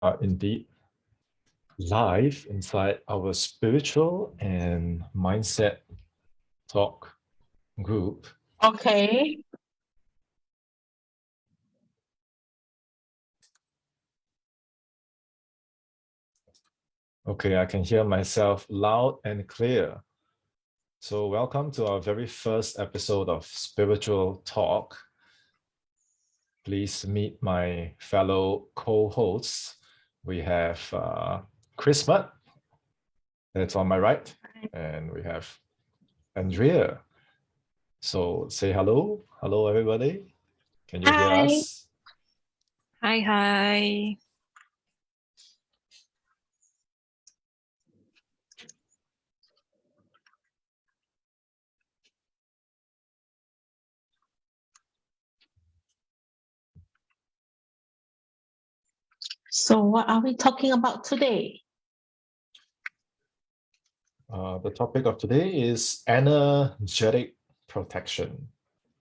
are indeed live inside our spiritual and mindset talk group. Okay. Okay, I can hear myself loud and clear. So welcome to our very first episode of Spiritual Talk. Please meet my fellow co-hosts. We have Chrismat, that's on my right, and we have Andrea. So say hello. Hello, everybody. Can you hear Hi. us? Hi, hi. So what are we talking about today? The topic of today is energetic protection.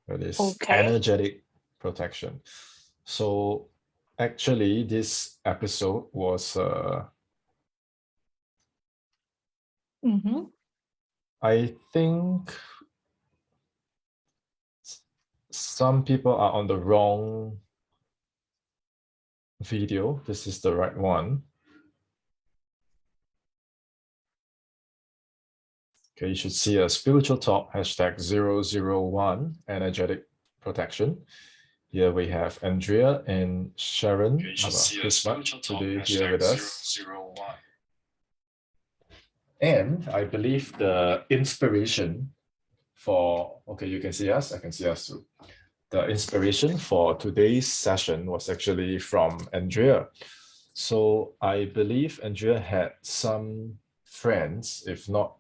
That is Okay. energetic protection. So actually, this episode was, I think some people are on the wrong video. This is the right one. Okay, you should see a spiritual talk #001 energetic protection. Here we have Andrea and Sharon today here with us. And I believe the inspiration for, okay, you can see us, I can see us too. The inspiration for today's session was actually from Andrea. So I believe Andrea had some friends, if not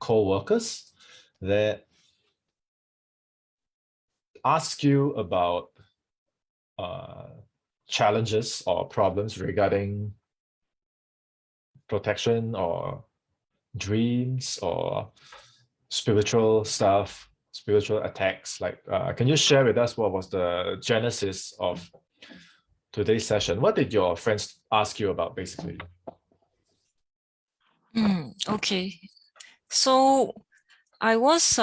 co-workers, that ask you about challenges or problems regarding protection or dreams or spiritual stuff, spiritual attacks. Like, can you share with us what was the genesis of today's session? What did your friends ask you about, basically? Okay. So I was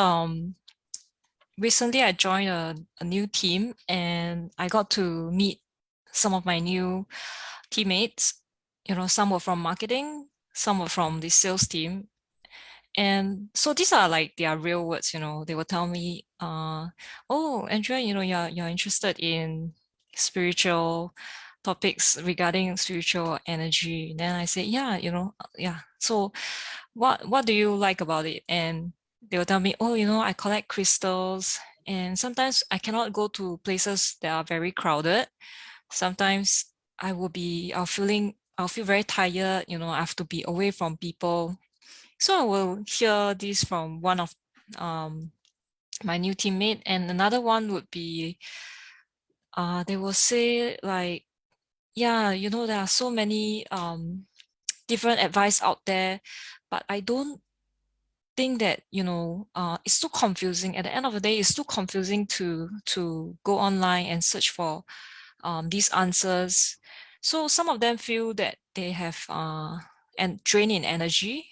recently I joined a new team and I got to meet some of my new teammates. You know, some were from marketing, some were from the sales team. And so these are like their real words, you know. They will tell me, oh, Andrea, you know, you're interested in spiritual topics regarding spiritual energy. Then I say, yeah, you know, yeah. So what do you like about it? And they will tell me, oh, you know, I collect crystals, and sometimes I cannot go to places that are very crowded. Sometimes I'll feel very tired, you know, I have to be away from people. So I will hear this from one of my new teammate, and another one would be they will say like, yeah, you know, there are so many different advice out there, but I don't think that, you know, it's too confusing. At the end of the day, it's too confusing to go online and search for these answers. So some of them feel that they have and drain in energy.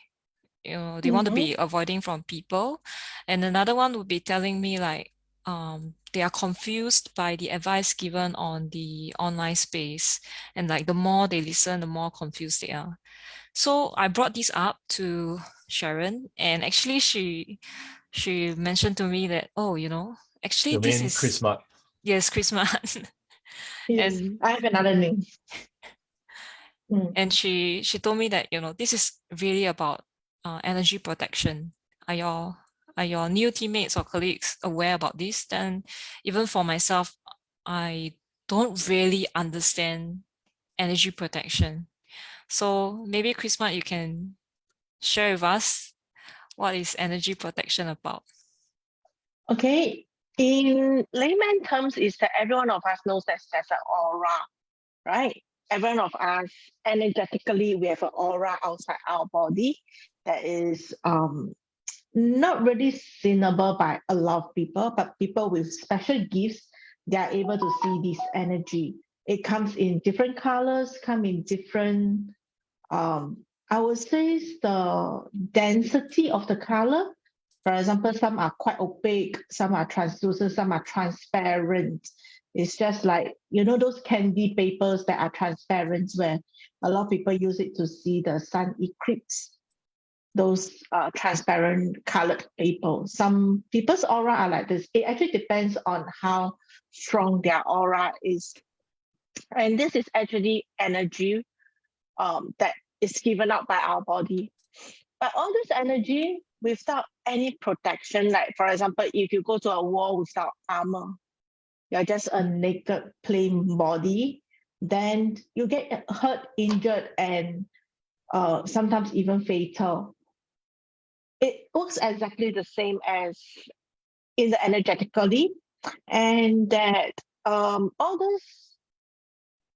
You know, they want to be avoiding from people. And another one would be telling me like they are confused by the advice given on the online space, and like the more they listen, the more confused they are. So I brought this up to Sharon, and actually she mentioned to me that, oh, you know, actually You this mean is Chrismat? yes, Christmas. Yes, and I have another name. and she told me that, you know, this is really about energy protection. Are your new teammates or colleagues aware about this? Then even for myself, I don't really understand energy protection. So maybe Chrismat, you can share with us what is energy protection about. Okay. In layman terms, is that every one of us knows that there's an aura, right? Every one of us energetically we have an aura outside our body that is not really seenable by a lot of people, but people with special gifts, they are able to see this energy. It comes in different colors, come in different, I would say the density of the color. For example, some are quite opaque, some are translucent, some are transparent. It's just like, those candy papers that are transparent where a lot of people use it to see the sun eclipse. Those transparent colored paper. Some people's aura are like this. It actually depends on how strong their aura is. And this is actually energy that is given out by our body. But all this energy without any protection, like for example, if you go to a war without armor, you're just a naked, plain body, then you get hurt, injured, and sometimes even fatal. It works exactly the same as in the energetically, and that all those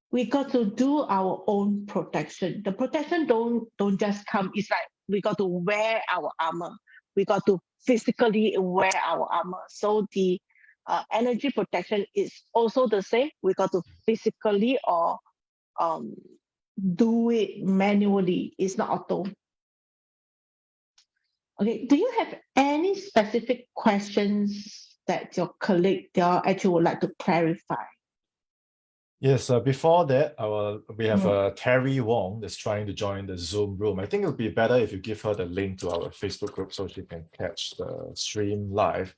we got to do our own protection. The protection don't just come. It's like we got to wear our armor. We got to physically wear our armor. So the energy protection is also the same. We got to physically or do it manually. It's not auto. Okay. Do you have any specific questions that your colleague actually would like to clarify? Yes, before that, we have Terry Wong that's trying to join the Zoom room. I think it would be better if you give her the link to our Facebook group so she can catch the stream live.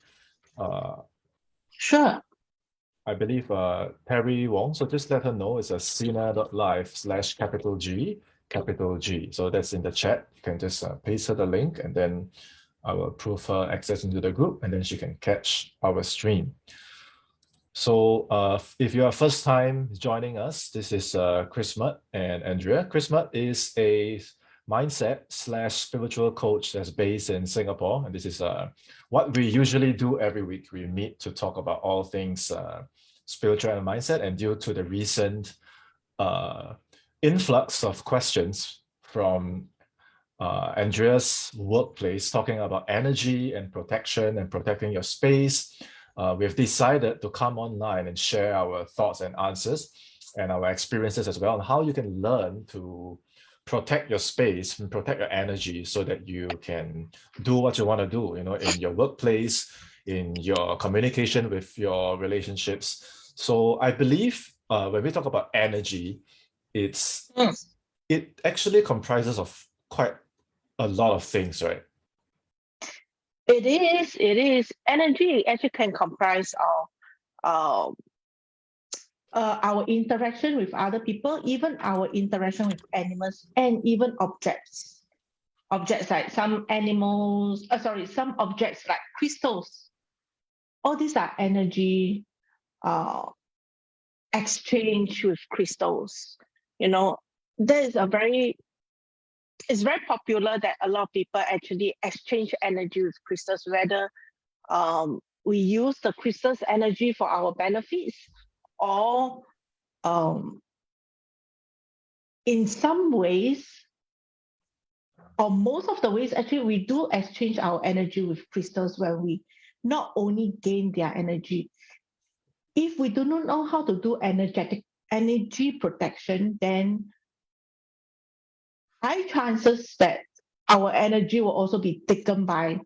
Sure. I believe Terry Wong, so just let her know it's a sina.live/capital G. So that's in the chat. You can just paste her the link and then I will approve her access into the group and then she can catch our stream. So if you are first time joining us, this is Chrismat and Andrea. Chrismat is a mindset/spiritual coach that's based in Singapore. And this is what we usually do every week. We meet to talk about all things spiritual and mindset. And due to the recent influx of questions from Andrea's workplace talking about energy and protection and protecting your space, we've decided to come online and share our thoughts and answers and our experiences as well on how you can learn to protect your space and protect your energy so that you can do what you want to do, in your workplace, in your communication with your relationships. So I believe when we talk about energy, it actually comprises of quite a lot of things, right? It is. Energy actually can comprise of our interaction with other people, even our interaction with animals, and even objects. Objects like some objects like crystals. All these are energy exchange with crystals. It's very popular that a lot of people actually exchange energy with crystals, whether we use the crystal's energy for our benefits or in some ways or most of the ways actually we do exchange our energy with crystals where we not only gain their energy. If we do not know how to do energy protection, then high chances that our energy will also be taken by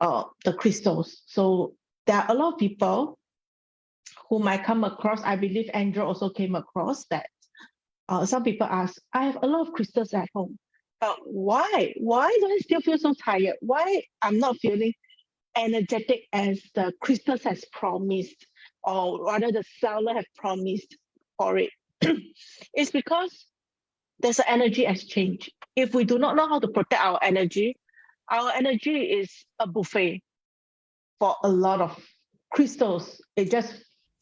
the crystals. So there are a lot of people whom I come across. I believe Andrew also came across that some people ask, I have a lot of crystals at home. Why? Why do I still feel so tired? Why I'm not feeling energetic as the crystals has promised, or rather the seller have promised for it? It's because there's an energy exchange. If we do not know how to protect our energy is a buffet for a lot of crystals. It just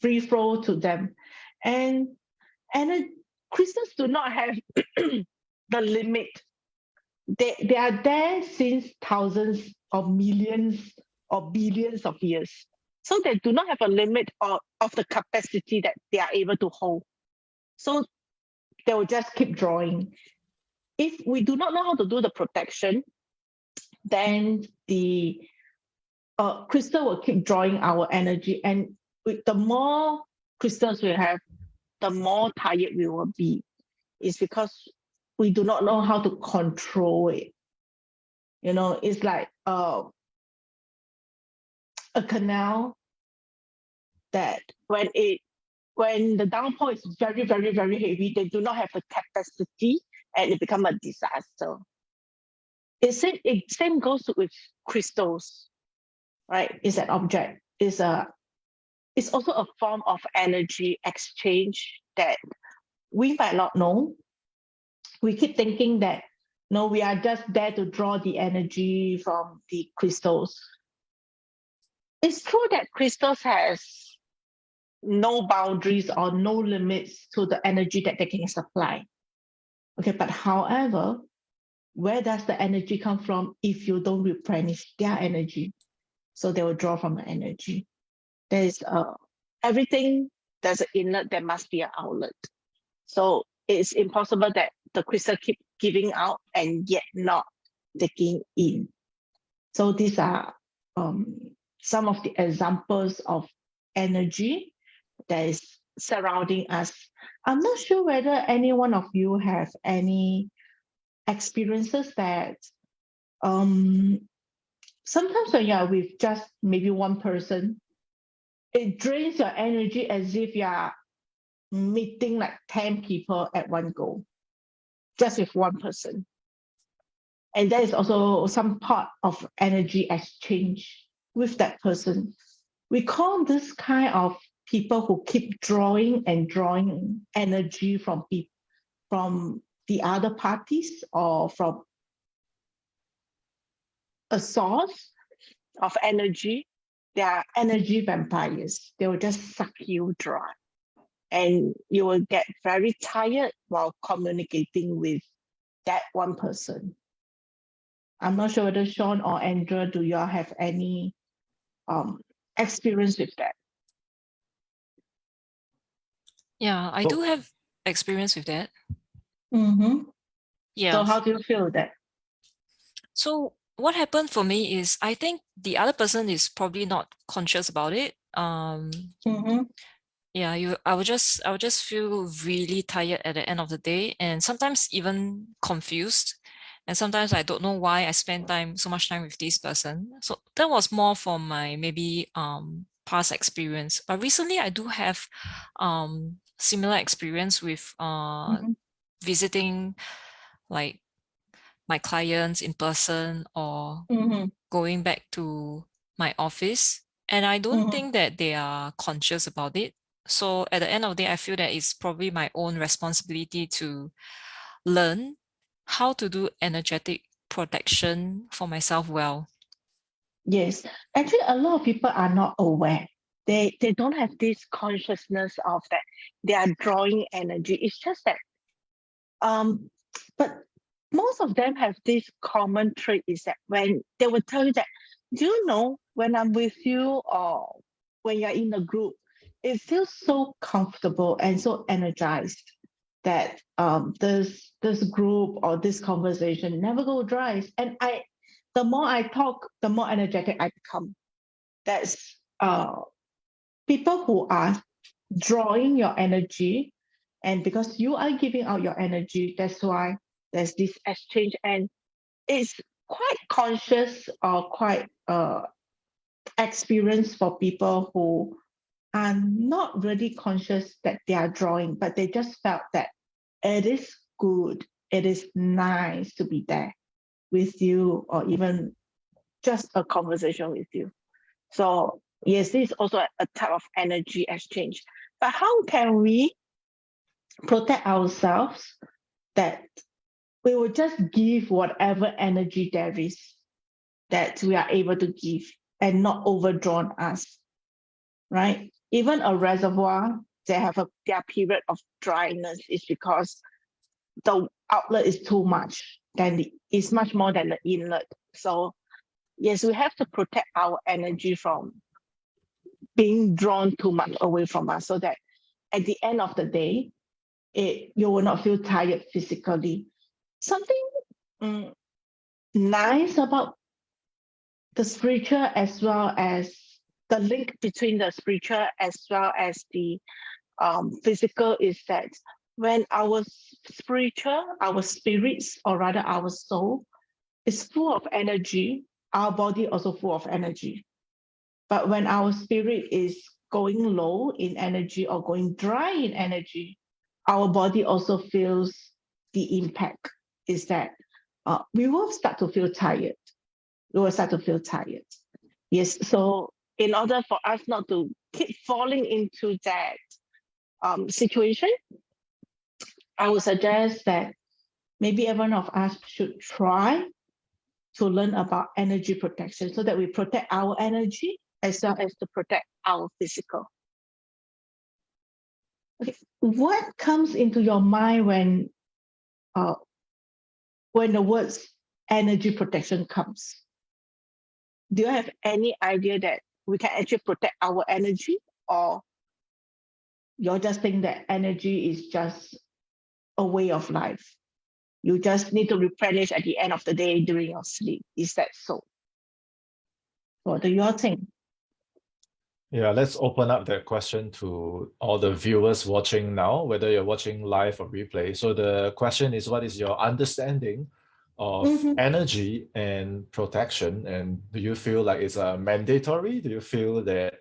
free flow to them. And crystals do not have the limit. They are there since thousands or millions or billions of years. So they do not have a limit of the capacity that they are able to hold. So they will just keep drawing. If we do not know how to do the protection, then the crystal will keep drawing our energy. And with the more crystals we have, the more tired we will be. It's because we do not know how to control it. You know, it's like a canal that when the downpour is very, very, very heavy, they do not have the capacity and it becomes a disaster. Same goes with crystals, right? It's an object. It's also a form of energy exchange that we might not know. We keep thinking that no, we are just there to draw the energy from the crystals. It's true that crystals has no boundaries or no limits to the energy that they can supply. Okay, but however, where does the energy come from if you don't replenish their energy? So they will draw from the energy. There is everything, there's an inlet, there must be an outlet. So it's impossible that the crystal keep giving out and yet not taking in. So these are some of the examples of energy that is surrounding us. I'm not sure whether any one of you have any experiences that sometimes when you're with just maybe one person, it drains your energy as if you're meeting like 10 people at one go, just with one person. And there is also some part of energy exchange with that person. We call this kind of people who keep drawing and drawing energy from the other parties or from a source of energy. They are energy vampires. They will just suck you dry. And you will get very tired while communicating with that one person. I'm not sure whether Sean or Andrea, do y'all have any experience with that? Yeah, I do have experience with that. Mm-hmm. Yeah. So how do you feel that? So what happened for me is I think the other person is probably not conscious about it. Yeah, I would just feel really tired at the end of the day, and sometimes even confused. And sometimes I don't know why I spend so much time with this person. So that was more from my maybe past experience. But recently I do have similar experience with visiting like my clients in person or going back to my office. And I don't think that they are conscious about it. So at the end of the day, I feel that it's probably my own responsibility to learn how to do energetic protection for myself well. Yes, actually a lot of people are not aware. They don't have this consciousness of that they are drawing energy. It's just that but most of them have this common trait is that when they will tell you that, do you know, when I'm with you or when you're in a group, it feels so comfortable and so energized that this group or this conversation never go dry. And the more I talk, the more energetic I become. That's people who are drawing your energy, and because you are giving out your energy, that's why there's this exchange, and it's quite conscious or quite experienced for people who are not really conscious that they are drawing, but they just felt that it is good, it is nice to be there with you, or even just a conversation with you. So yes, this is also a type of energy exchange. But how can we protect ourselves that we will just give whatever energy there is that we are able to give and not overdrawn us, right? Even a reservoir, they have their period of dryness is because the outlet is too much, then it's much more than the inlet. So yes, we have to protect our energy from being drawn too much away from us, so that at the end of the day, you will not feel tired physically. Something nice about the spiritual, as well as the link between the spiritual as well as the physical is that when our our spirits, or rather our soul, is full of energy, our body also full of energy. But when our spirit is going low in energy or going dry in energy, our body also feels the impact. Is that we will start to feel tired. We will start to feel tired. Yes. So in order for us not to keep falling into that situation, I would suggest that maybe every one of us should try to learn about energy protection so that we protect our energy as well as to protect our physical. Okay, what comes into your mind when the words energy protection comes? Do you have any idea that we can actually protect our energy, or you're just think that energy is just a way of life? You just need to replenish at the end of the day during your sleep. Is that so? What do you all think? Yeah, let's open up that question to all the viewers watching now, whether you're watching live or replay. So the question is, what is your understanding of energy and protection? And do you feel like it's mandatory? Do you feel that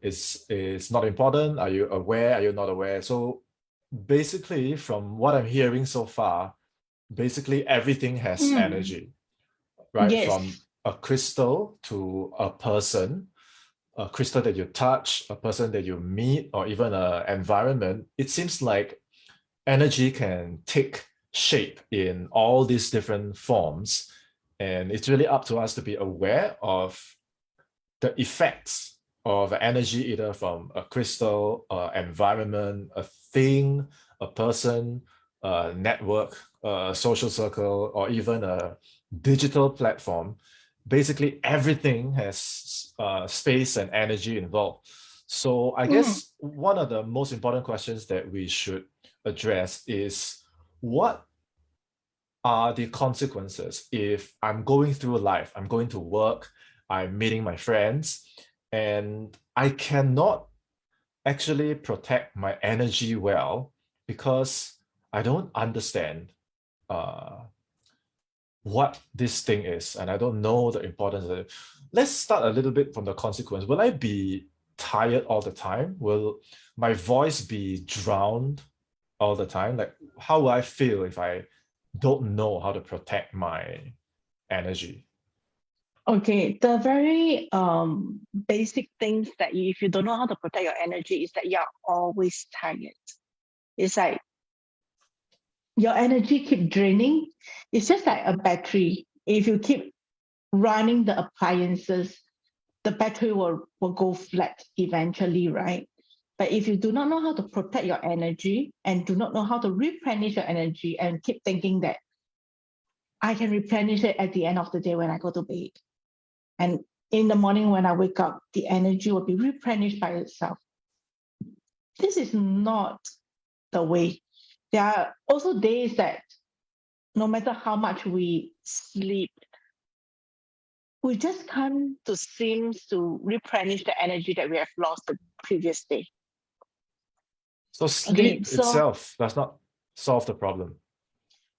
it's not important? Are you aware? Are you not aware? So basically, from what I'm hearing so far, basically everything has energy, right? Yes. From a crystal to a person, a crystal that you touch, a person that you meet, or even an environment. It seems like energy can take shape in all these different forms. And it's really up to us to be aware of the effects of energy, either from a crystal, environment, a thing, a person, a network, a social circle, or even a digital platform. Basically, everything has space and energy involved. So I guess one of the most important questions that we should address is, what are the consequences if I'm going through life, I'm going to work, I'm meeting my friends, and I cannot actually protect my energy well because I don't understand what this thing is, and I don't know the importance of it. Let's start a little bit from the consequence. Will I be tired all the time? Will my voice be drowned all the time? Like, how will I feel if I don't know how to protect my energy? Okay, the very basic things that if you don't know how to protect your energy is that you're always tired. It's like your energy keep draining. It's just like a battery. If you keep running the appliances, the battery will go flat eventually, right? But if you do not know how to protect your energy and do not know how to replenish your energy and keep thinking that I can replenish it at the end of the day when I go to bed, and in the morning when I wake up, the energy will be replenished by itself. This is not the way. There are also days that no matter how much we sleep, we just come to seem to replenish the energy that we have lost the previous day. So sleep itself does not solve the problem.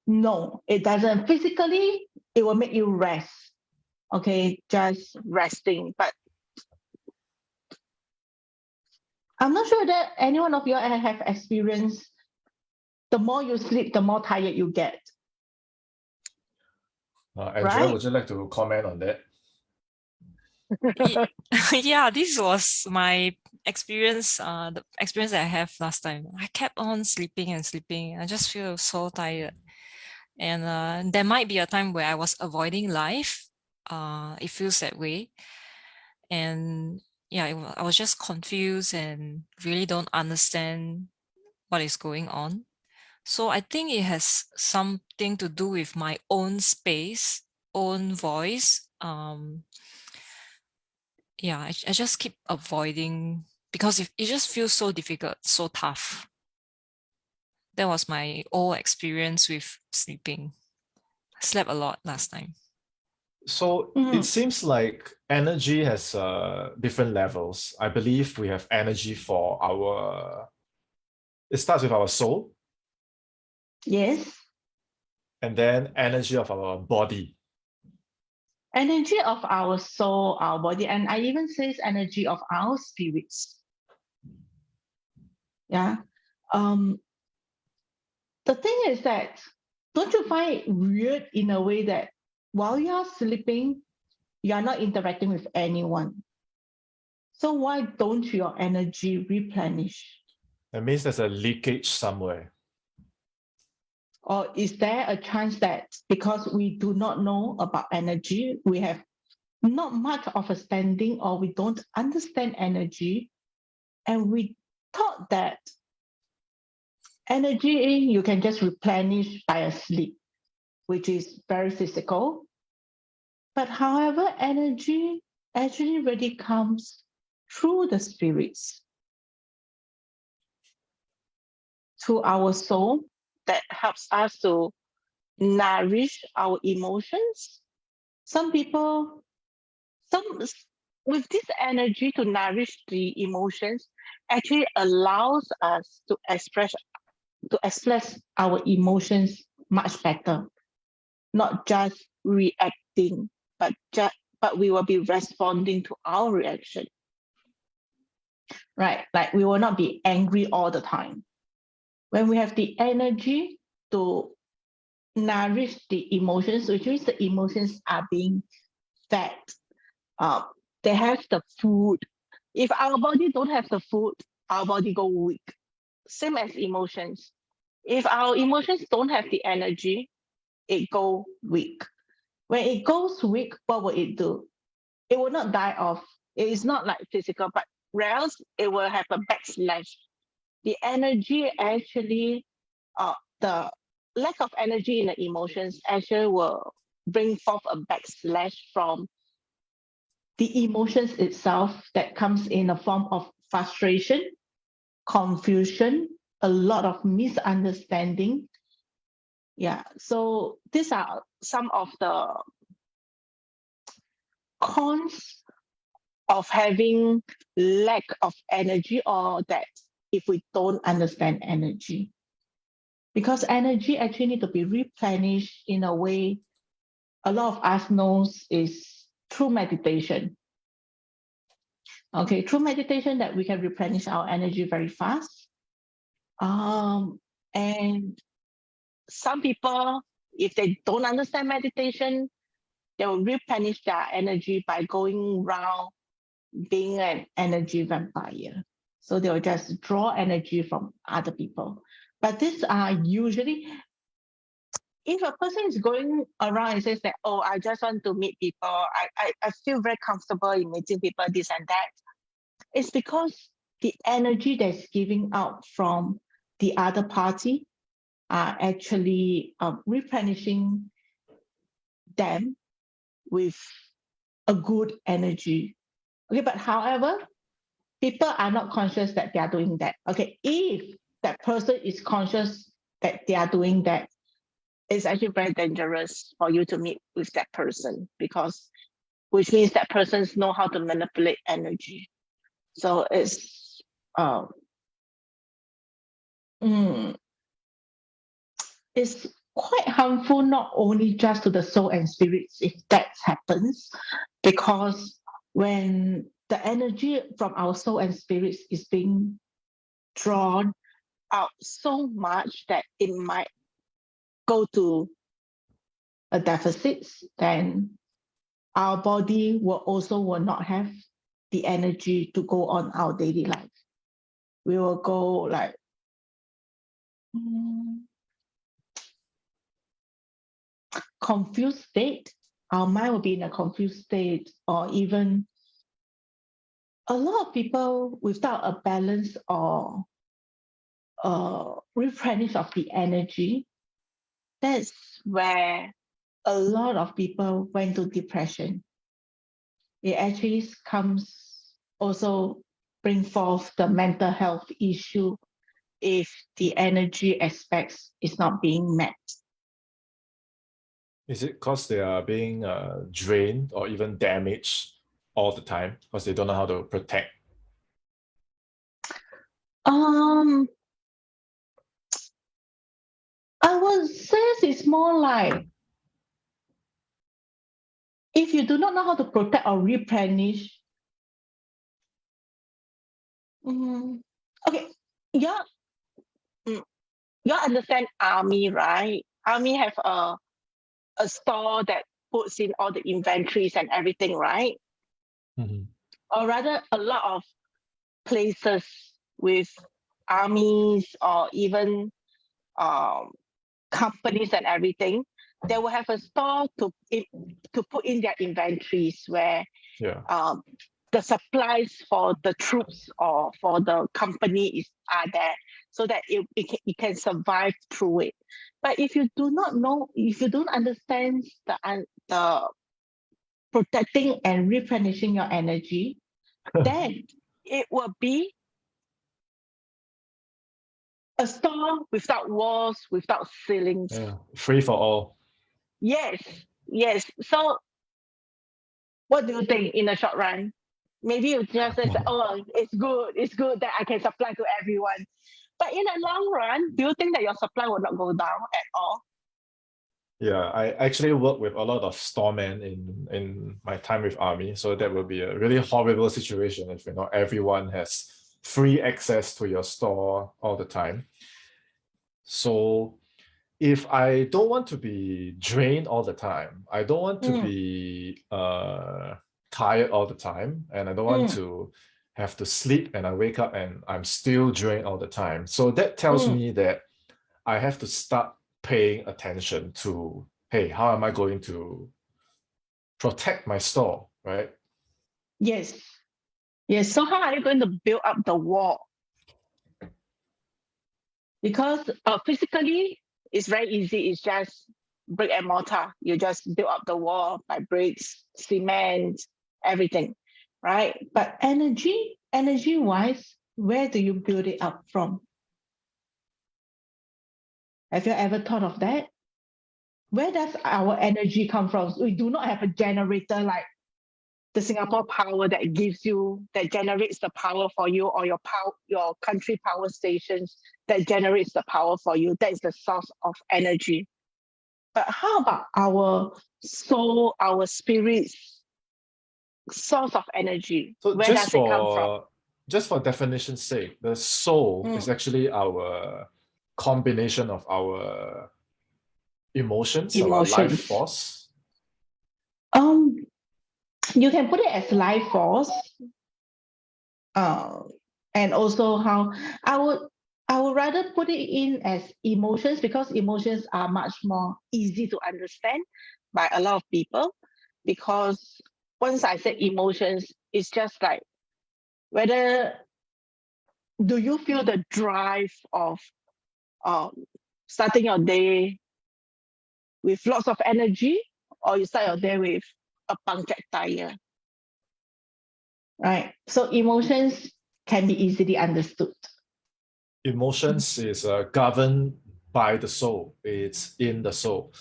No, it doesn't. Physically, it will make you rest. Okay, just resting. But I'm not sure that any one of you have experienced the more you sleep, the more tired you get. Andrea, right? would you like to comment on that? Yeah, this was my experience, the experience that I have last time. I kept on sleeping and sleeping. I just feel so tired. And there might be a time where I was avoiding life. It feels that way. And yeah, I was just confused and really don't understand what is going on. So I think it has something to do with my own space, own voice. Yeah, I just keep avoiding because it just feels so difficult, so tough. That was my old experience with sleeping. I slept a lot last time. So it seems like energy has different levels. I believe we have energy for our, it starts with our soul, Yes. and then energy of our body. Energy of our soul, our body, and I even says energy of our spirits. Yeah. The thing is that, don't you find it weird in a way that while you are sleeping, you are not interacting with anyone? So why don't your energy replenish? That means there's a leakage somewhere. Or is there a chance that because we do not know about energy, we have not much of a standing, or we don't understand energy, and we thought that energy you can just replenish by a sleep, which is very physical. But however, energy actually really comes through the spirits to our soul that helps us to nourish our emotions. Some people, some with this energy to nourish the emotions, actually allows us to express our emotions much better, not just reacting, but we will be responding to our reaction. Right? Like we will not be angry all the time. When we have the energy to nourish the emotions, which means the emotions are being fed. They have the food. If our body don't have the food, our body go weak. Same as emotions. If our emotions don't have the energy, it go weak. When it goes weak, what will it do? It will not die off. It is not like physical, but else it will have a backslash. The energy actually, the lack of energy in the emotions actually will bring forth a backslash from the emotions itself that comes in a form of frustration, confusion, a lot of misunderstanding. Yeah, so these are some of the cons of having lack of energy, or that if we don't understand energy. Because energy actually need to be replenished in a way a lot of us knows is through meditation. Okay, through meditation that we can replenish our energy very fast. And some people, if they don't understand meditation, they will replenish their energy by going around being an energy vampire. So they will just draw energy from other people. But these are usually, if a person is going around and says that, oh, I just want to meet people, I feel very comfortable in meeting people, this and that, it's because the energy that's giving out from the other party are actually replenishing them with a good energy. Okay, but however, people are not conscious that they are doing that. Okay, if that person is conscious that they are doing that, it's actually very dangerous for you to meet with that person, because which means that persons know how to manipulate energy. So it's it's quite harmful, not only just to the soul and spirits if that happens, because when the energy from our soul and spirits is being drawn out so much that it might go to a deficit, then our body will not have the energy to go on our daily life. We will go like confused state. Our mind will be in a confused state, or even a lot of people without a balance or replenish of the energy. That's where a lot of people went to depression. It actually comes also bring forth the mental health issue if the energy aspects is not being met. Is it because they are being drained or even damaged all the time because they don't know how to protect? Um, I would say it's more like if you do not know how to protect or replenish. Okay, yeah, you understand army, right? Army have a store that puts in all the inventories and everything, right? Mhm. Or rather, a lot of places with armies or even um, companies and everything, they will have a store to put in their inventories where Yeah. the supplies for the troops or for the company are there so that it can survive through it. But if you do not know, if you don't understand the protecting and replenishing your energy, then it will be a store without walls, without ceilings. Yeah. Free for all. Yes, yes. So what do you think in the short run? Maybe you just say, oh, it's good that I can supply to everyone. But in the long run, do you think that your supply will not go down at all? Yeah, I actually work with a lot of storemen in my time with army, so that will be a really horrible situation if everyone has free access to your store all the time. So if I don't want to be drained all the time, I don't want to be tired all the time, and I don't want to have to sleep and I wake up and I'm still drained all the time. So that tells me that I have to start paying attention to, hey, how am I going to protect my store, right? Yes. Yes. So how are you going to build up the wall? Because physically, it's very easy. It's just brick and mortar. You just build up the wall by bricks, cement, everything, right? But energy wise, where do you build it up from? Have you ever thought of that? Where does our energy come from? We do not have a generator like the Singapore Power that generates the power for you, or your country power stations that generates the power for you. That is the source of energy. But how about our soul, our spirit's source of energy? So Where does it come from? just for definition's sake, the soul is actually our combination of our emotions, our life Emotions. force. Um, you can put it as life force, and also how I would I would rather put it in as emotions because emotions are much more easy to understand by a lot of people. Because once I said emotions, it's just like whether do you feel the drive of um, starting your day with lots of energy, or you start your day with a punctured tire, right? So emotions can be easily understood. Emotions is governed by the soul. It's in the soul.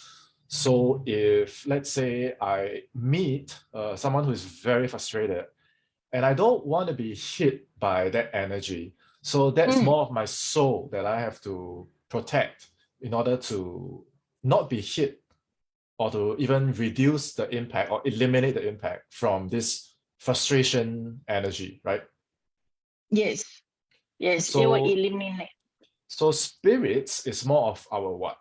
So if, let's say, I meet someone who is very frustrated and I don't want to be hit by that energy, so that's more of my soul that I have to protect in order to not be hit or to even reduce the impact or eliminate the impact from this frustration energy, right? Yes, yes, it will So eliminate. so spirits is more of our what?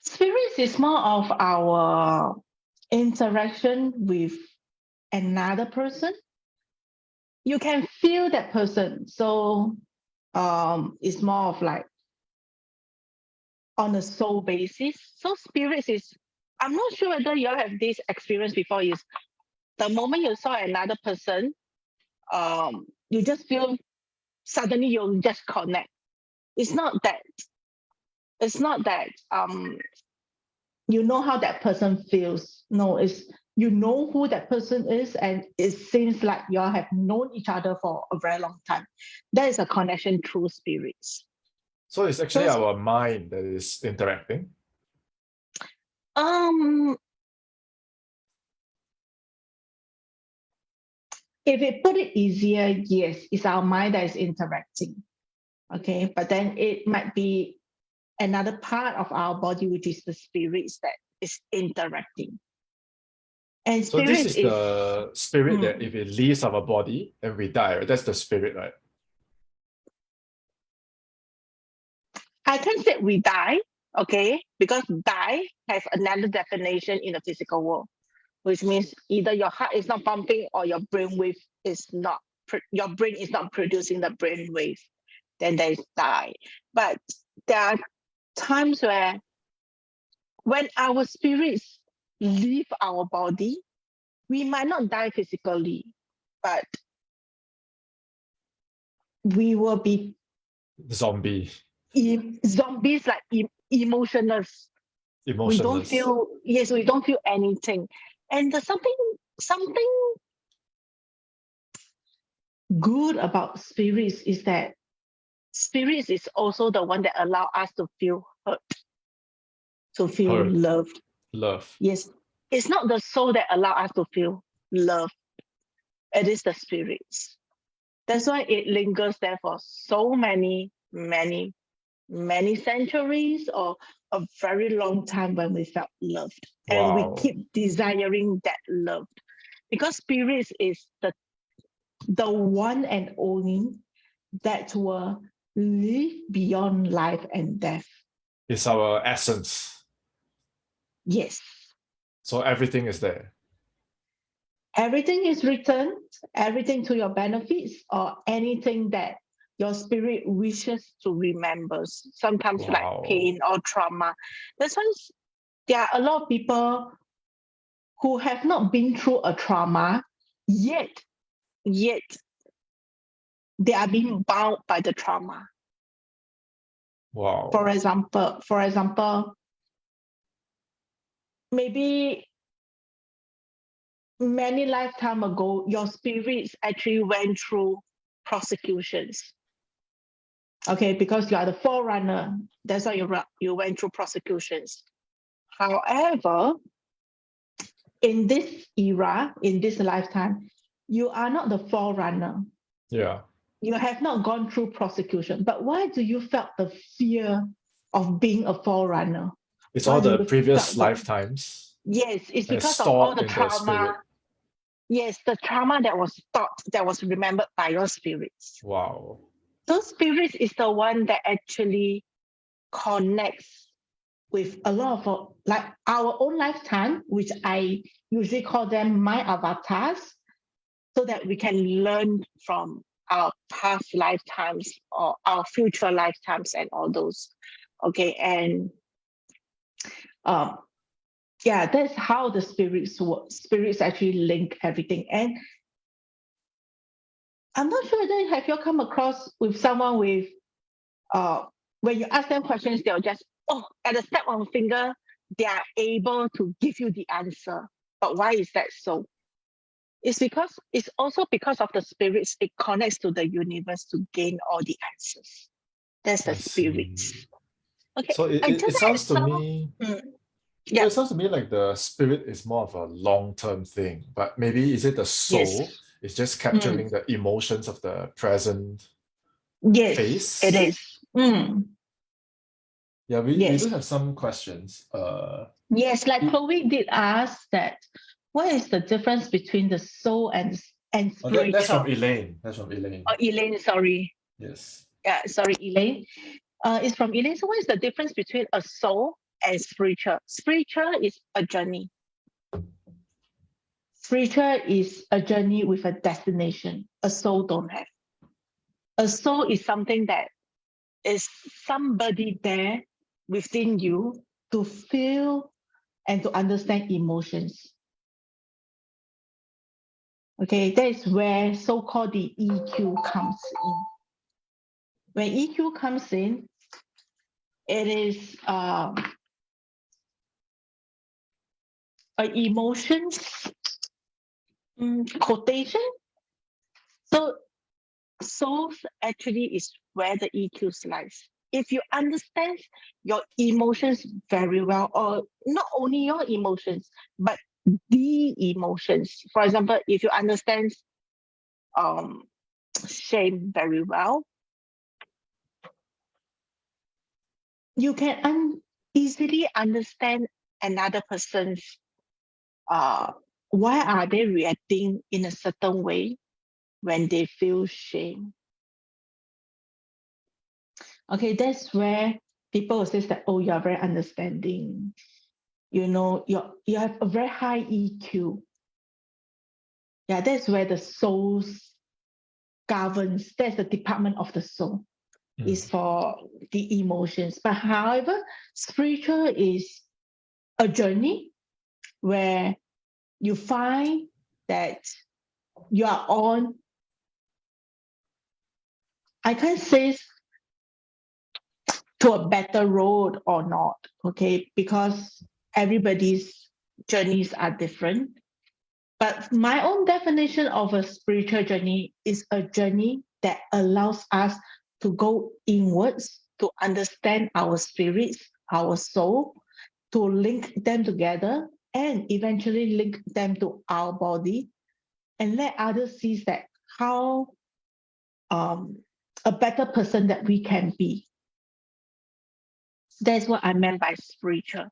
Spirits is more of our interaction with another person. You can feel that person. So it's more of like on a soul basis. So spirits is, I'm not sure whether you all have this experience before, is the moment you saw another person, you just feel suddenly you'll just connect. It's not that you know how that person feels. No, it's you know who that person is, and it seems like you all have known each other for a very long time. That is a connection through spirits. So it's actually So our mind that is interacting. If we put it easier, yes, it's our mind that is interacting. Okay, but then it might be another part of our body, which is the spirits that is interacting. And So this spirit is the spirit that Mm. if it leaves our body and we die, right? That's the spirit, right? I can't say we die, okay, because die has another definition in the physical world, which means either your heart is not pumping or your brain wave is not, your brain is not producing the brain wave, then there is die. But there are times where when our spirits leave our body, we might not die physically, but we will be Zombie, zombies, like emotionless. We don't emotionless. feel, yes, we don't feel anything. And there's something good about spirits is that spirits is also the one that allow us to feel hurt, to feel Hurt, loved. love. Yes, it's not the soul that allow us to feel love. It is the spirits. That's why it lingers there for so many centuries or a very long time when we felt loved. And we Wow. keep desiring that love. Because spirits is the one and only that will live beyond life and death. It's our essence. Yes. So everything is there. Everything is written, everything to your benefits, or anything that your spirit wishes to remember. Sometimes like Wow. pain or trauma. That's why there are a lot of people who have not been through a trauma, yet they are being bound by the trauma. Wow. For example, maybe many lifetime ago, your spirits actually went through prosecutions. Okay, because you are the forerunner, that's why you went through prosecutions. However, in this era, in this lifetime, you are not the forerunner. Yeah. You have not gone through prosecution. But why do you felt the fear of being a forerunner? It's Why all do the you previous felt lifetimes Yes, it's that's because of all stored the in the spirit. trauma. Yes, the trauma that was taught, that was remembered by your spirits. Wow. Those spirits is the one that actually connects with a lot of like our own lifetime, which I usually call them my avatars, so that we can learn from our past lifetimes or our future lifetimes and all those. Okay, and yeah, that's how the spirits work. Spirits actually link everything. And I'm not sure whether have you come across with someone with when you ask them questions, they'll just, oh, at the snap of a finger, they are able to give you the answer. But why is that so? It's also because of the spirits, it connects to the universe to gain all the answers. That's the I see. spirits. Okay. So I it just sounds to me, Mm, so yeah. it sounds to me like the spirit is more of a long-term thing, but maybe is it the soul? Yes. It's just Mm, capturing the emotions of the present yes, it phase. is. Mm, Yeah, we yes. do have some questions. Yes, like It- Chloe did ask that what is the difference between the soul and that's from spiritual? Elaine. That's from Elaine. Oh, Elaine, sorry. Yes. Yeah, sorry, Elaine. It's from Elaine. So what is the difference between a soul and spiritual? Spiritual is a journey. Spiritual is a journey with a destination. A soul don't have. A soul is something that is somebody there within you to feel and to understand emotions. Okay, that is where so-called the EQ comes in. When EQ comes in, it is an emotions quotation. So souls actually is where the EQ lies. if you understand your emotions very well, or not only your emotions, but the emotions. For example, if you understand shame very well, you can easily understand another person's why are they reacting in a certain way when they feel shame. Okay, that's where people will say that, oh, you are very understanding. You know, you have a very high EQ. Yeah, that's where the soul governs. That's the department of the soul, is for the emotions. But however, spiritual is a journey where you find that you are on, I can't say to a better road or not, okay, because everybody's journeys are different. But my own definition of a spiritual journey is a journey that allows us to go inwards, to understand our spirits, our soul, to link them together and eventually link them to our body, and let others see that how a better person that we can be. That's what I meant by spiritual.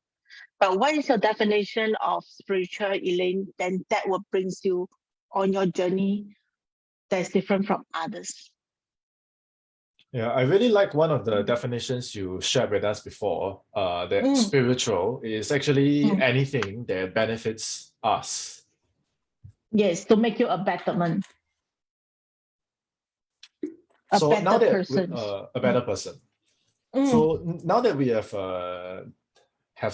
But what is your definition of spiritual, Elaine? Then that will brings you on your journey that's different from others. Yeah, I really like one of the definitions you shared with us before, that spiritual is actually anything that benefits us. Yes, to make you a betterment. A So now better that person. a better person. So now that we have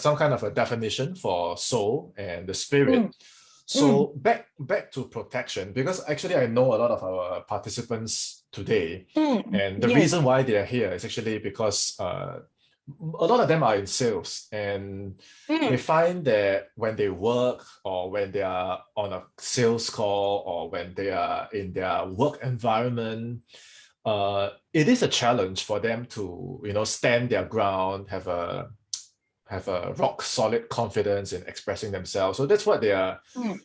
some kind of a definition for soul and the spirit. So back to protection, because actually I know a lot of our participants today, and the reason why they are here is actually because a lot of them are in sales, and they find that when they work or when they are on a sales call or when they are in their work environment, it is a challenge for them to, stand their ground, have a rock solid confidence in expressing themselves. So that's what they are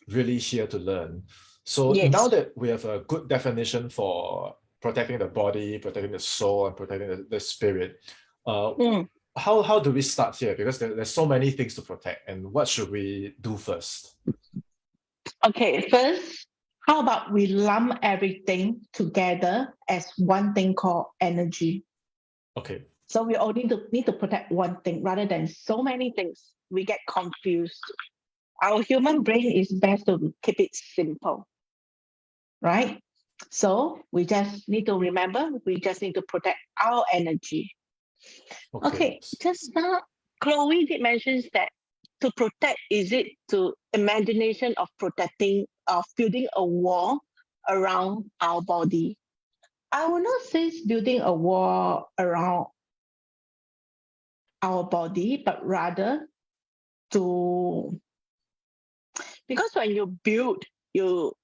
really here to learn. So now that we have a good definition for protecting the body, protecting the soul, and protecting the spirit, how do we start here? Because there's so many things to protect, and what should we do first? Okay, first, how about we lump everything together as one thing called energy? Okay. So we only need to protect one thing rather than so many things. We get confused. Our human brain is best to keep it simple, right? So we just need to remember, we just need to protect our energy. Okay, just now, Chloe did mention that to protect, is it to imagination of protecting, of building a wall around our body? I will not say it's building a wall around our body, but rather because when you build, you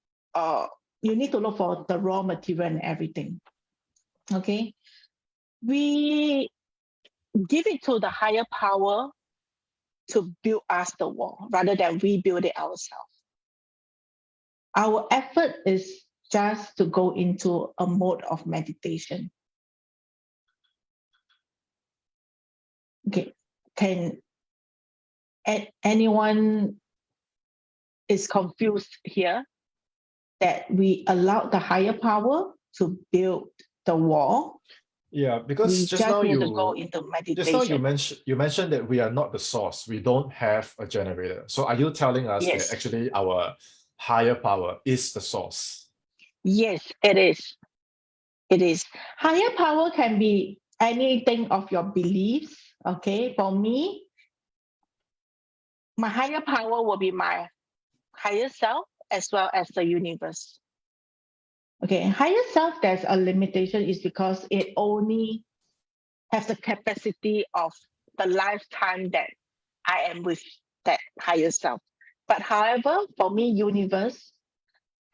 need to look for the raw material and everything. Okay, we give it to the higher power to build us the wall rather than we build it ourselves. Our effort is just to go into a mode of meditation. Okay, can anyone is confused here that we allow the higher power to build the wall? Yeah, because we just now need to go into meditation. you mentioned that we are not the source. We don't have a generator. So are you telling us that actually our higher power is the source? Yes, it is. It is. Higher power can be anything of your beliefs. Okay, for me, my higher power will be my higher self as well as the universe. Okay, higher self, there's a limitation is because it only has the capacity of the lifetime that I am with that higher self. But however, for me, universe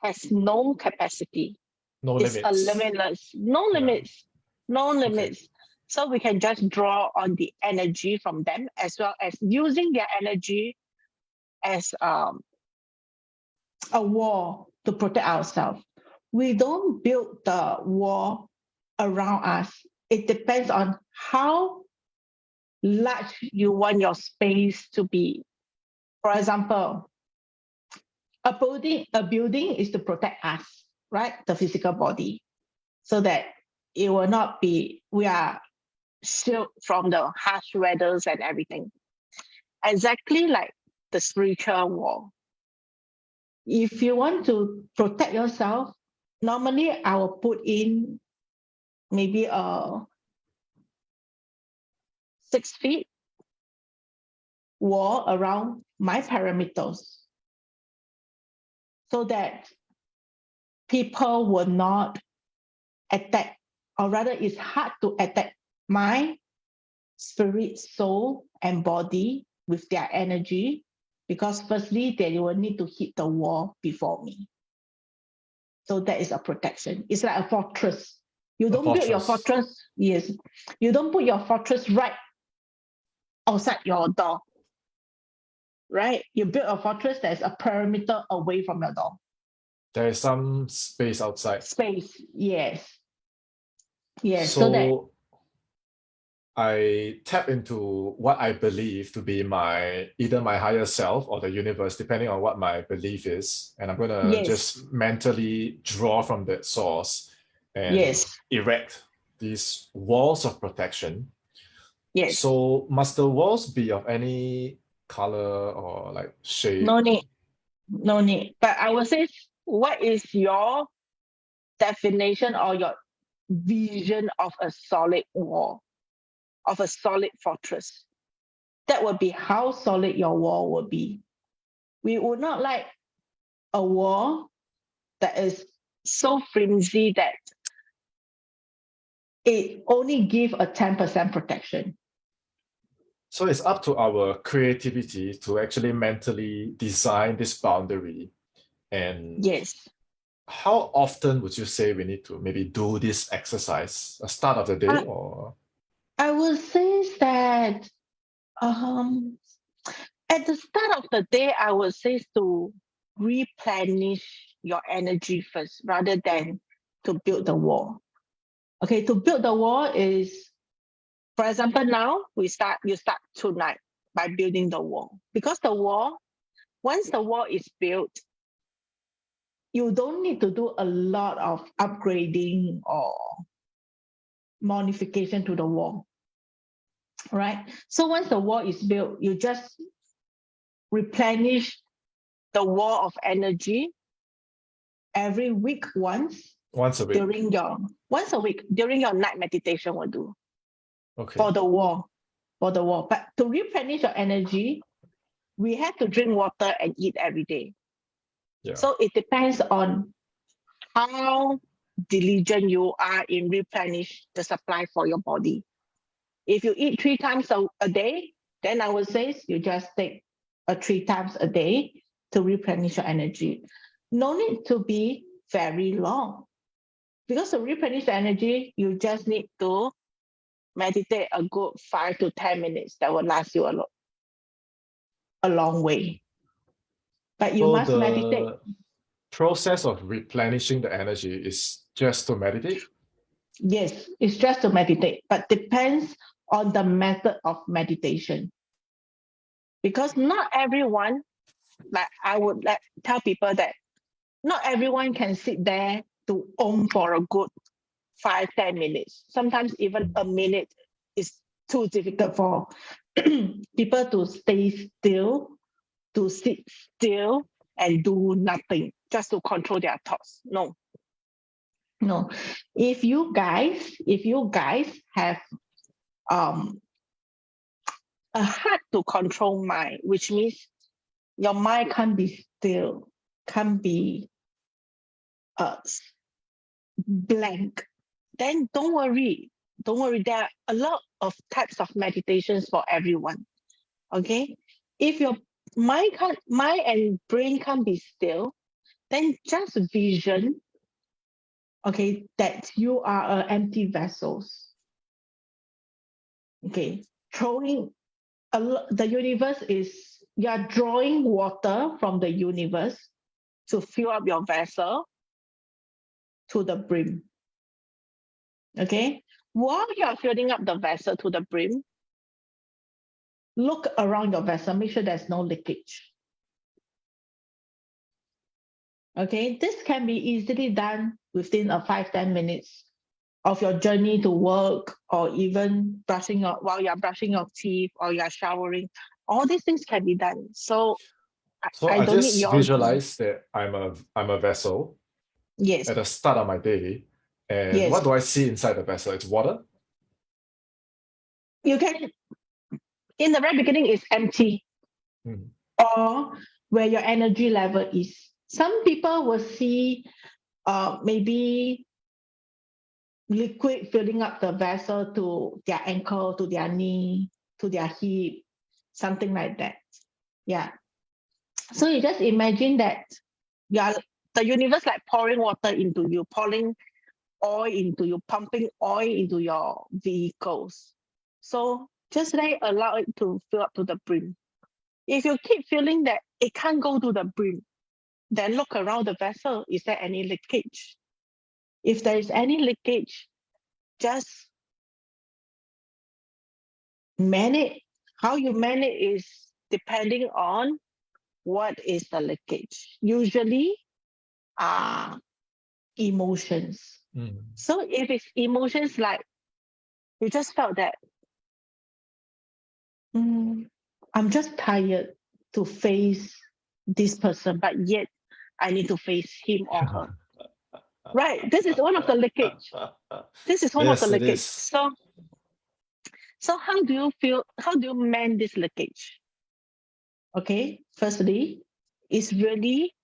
has no capacity. No It's limits. a limitless, no limits, no limits. So we can just draw on the energy from them, as well as using their energy as a wall to protect ourselves. We don't build the wall around us. It depends on how large you want your space to be. For example, a building is to protect us, right? The physical body, so that it will not be, we are shielded from the harsh weathers and everything. Exactly like the spiritual wall. If you want to protect yourself, normally I will put in maybe a 6 feet wall around my perimeters, so that people will not attack, or rather it's hard to attack my spirit, soul, and body with their energy, because firstly they will need to hit the wall before me. So that is a protection. It's like a fortress. You don't build your fortress. Yes, you don't put your fortress right outside your door, right? You build a fortress that's a perimeter away from your door. There is some space outside. Space, yes. Yes, So that I tap into what I believe to be either my higher self or the universe, depending on what my belief is. And I'm gonna Yes. just mentally draw from that source and Yes. erect these walls of protection. Yes. So must the walls be of any color or like shape? No need. No need. But I would say, what is your definition or your vision of a solid wall, of a solid fortress? That would be how solid your wall would be. We would not like a wall that is so flimsy that it only gives a 10% protection. So it's up to our creativity to actually mentally design this boundary. And yes, how often would you say we need to maybe do this exercise? A start of the day or? I would say that at the start of the day, I would say to replenish your energy first rather than to build the wall. Okay, to build the wall is, for example, now you start tonight by building the wall. Because the wall, once the wall is built, you don't need to do a lot of upgrading or modification to the wall, right? So once the wall is built, you just replenish the wall of energy every week once Once a week. during your night meditation will do. Okay. For the wall. But to replenish your energy, we have to drink water and eat every day. Yeah. So it depends on how diligent you are in replenish the supply for your body. If you eat 3 times a day, then I would say you just take 3 times a day to replenish your energy. No need to be very long. Because to replenish the energy, you just need to meditate a good 5 to 10 minutes. That will last you a long way. But you must meditate. Process of replenishing the energy is just to meditate? Yes, it's just to meditate, but depends on the method of meditation. Because not everyone, like I would tell people that not everyone can sit there to for a good 5-10 minutes. Sometimes even a minute is too difficult for people to stay still, to sit still and do nothing, just to control their thoughts. No. If you guys have a hard to control mind, which means your mind can't be still, can't be blank, then don't worry. There are a lot of types of meditations for everyone. Okay, if your mind and brain can't be still, then just vision, okay, that you are empty vessels. Okay, the universe is, you're drawing water from the universe to fill up your vessel to the brim. Okay, while you're filling up the vessel to the brim, look around your vessel, make sure there's no leakage. Okay, this can be easily done within a 5-10 minutes of your journey to work, or even while you're brushing your teeth or you're showering. All these things can be done. So So I I don't need just your visualize that I'm a vessel yes, at the start of my day. And yes. what do I see inside the vessel? It's water. You can, in the very beginning, it's empty, Mm. or where your energy level is. Some people will see maybe liquid filling up the vessel to their ankle, to their knee, to their hip, something like that. Yeah. So you just imagine that you are the universe like pouring water into you, pouring oil into you, pumping oil into your vehicles. So just allow it to fill up to the brim. If you keep feeling that it can't go to the brim, then look around the vessel. Is there any leakage? If there is any leakage, just manage. How you manage is depending on what is the leakage. Usually, emotions. Mm. So if it's emotions like you just felt that I'm just tired to face this person, but yet I need to face him or her. Right. This is one of the leakage. This is one of the Yes, it leakage. is. So how do you feel? How do you mend this leakage? Okay. Firstly, it's really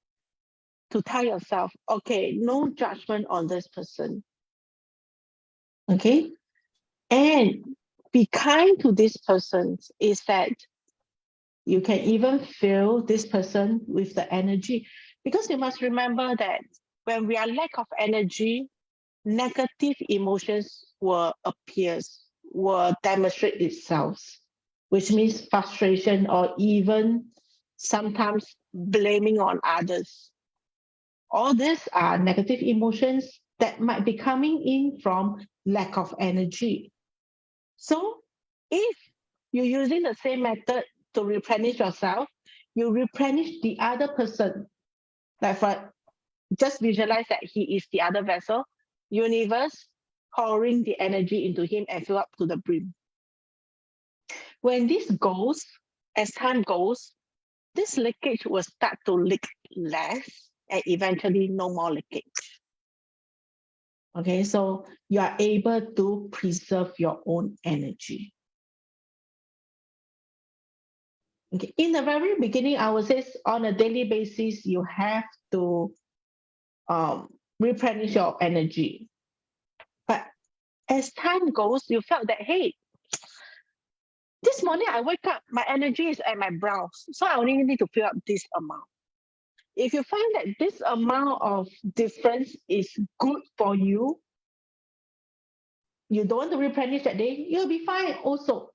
to tell yourself, okay, no judgment on this person. Okay. And be kind to this person is that you can even feel this person with the energy. Because you must remember that when we are lack of energy, negative emotions will appear, will demonstrate itself, which means frustration or even sometimes blaming on others. All these are negative emotions that might be coming in from lack of energy. So if you're using the same method to replenish yourself, you replenish the other person. Like just visualize that he is the other vessel, universe pouring the energy into him and fill up to the brim. When this goes, as time goes, this leakage will start to leak less and eventually no more leakage. Okay, so you are able to preserve your own energy. Okay. In the very beginning, I would say on a daily basis, you have to replenish your energy. But as time goes, you felt that, hey, this morning I wake up, my energy is at my brows. So I only need to fill up this amount. If you find that this amount of difference is good for you, you don't want to replenish that day, you'll be fine also.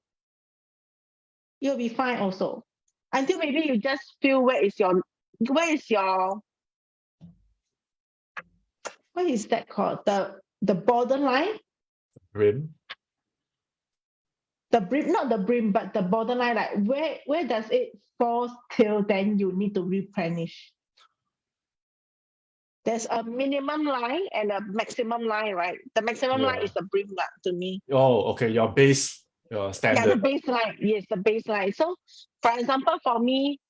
You'll be fine also. Until maybe you just feel where is what is that called? The borderline? Brim. The brim, not the brim, but the borderline, like where does it fall till then you need to replenish? There's a minimum line and a maximum line, right? The maximum line Yeah. is the brim to me. Oh, okay. Your base, your Yeah, the standard. baseline. Yes, the baseline. So, for example, for me,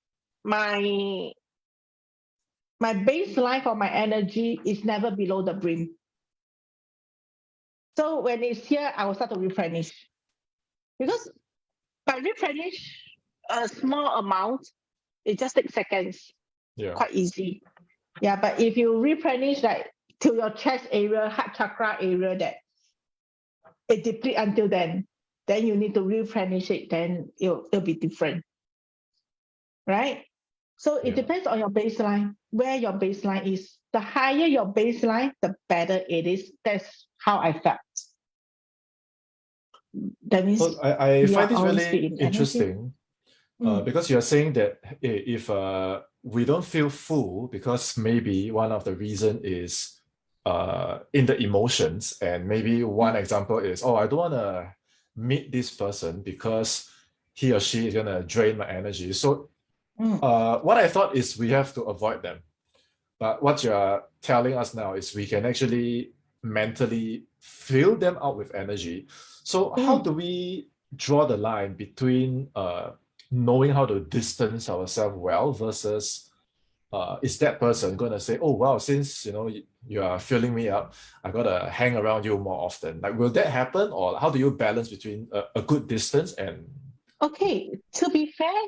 my baseline for my energy is never below the brim. So when it's here, I will start to replenish. Because by replenish a small amount, it just takes seconds. Yeah. Quite easy. Yeah, but if you replenish like to your chest area, heart chakra area, that it deplete until then you need to replenish it, then it'll be different. Right? So it Yeah. depends on your baseline, where your baseline is. The higher your baseline, the better it is. That's how I felt. That means So I we find are this always really in energy. interesting Mm. because you're saying that if we don't feel full, because maybe one of the reason is in the emotions, and maybe one example is, oh, I don't want to meet this person because he or she is going to drain my energy. So what I thought is we have to avoid them. But what you're telling us now is we can actually mentally fill them out with energy. So how do we draw the line between knowing how to distance ourselves well versus is that person going to say, oh wow, since you are filling me up, I gotta hang around you more often? Like, will that happen, or how do you balance between a good distance and? Okay, to be fair,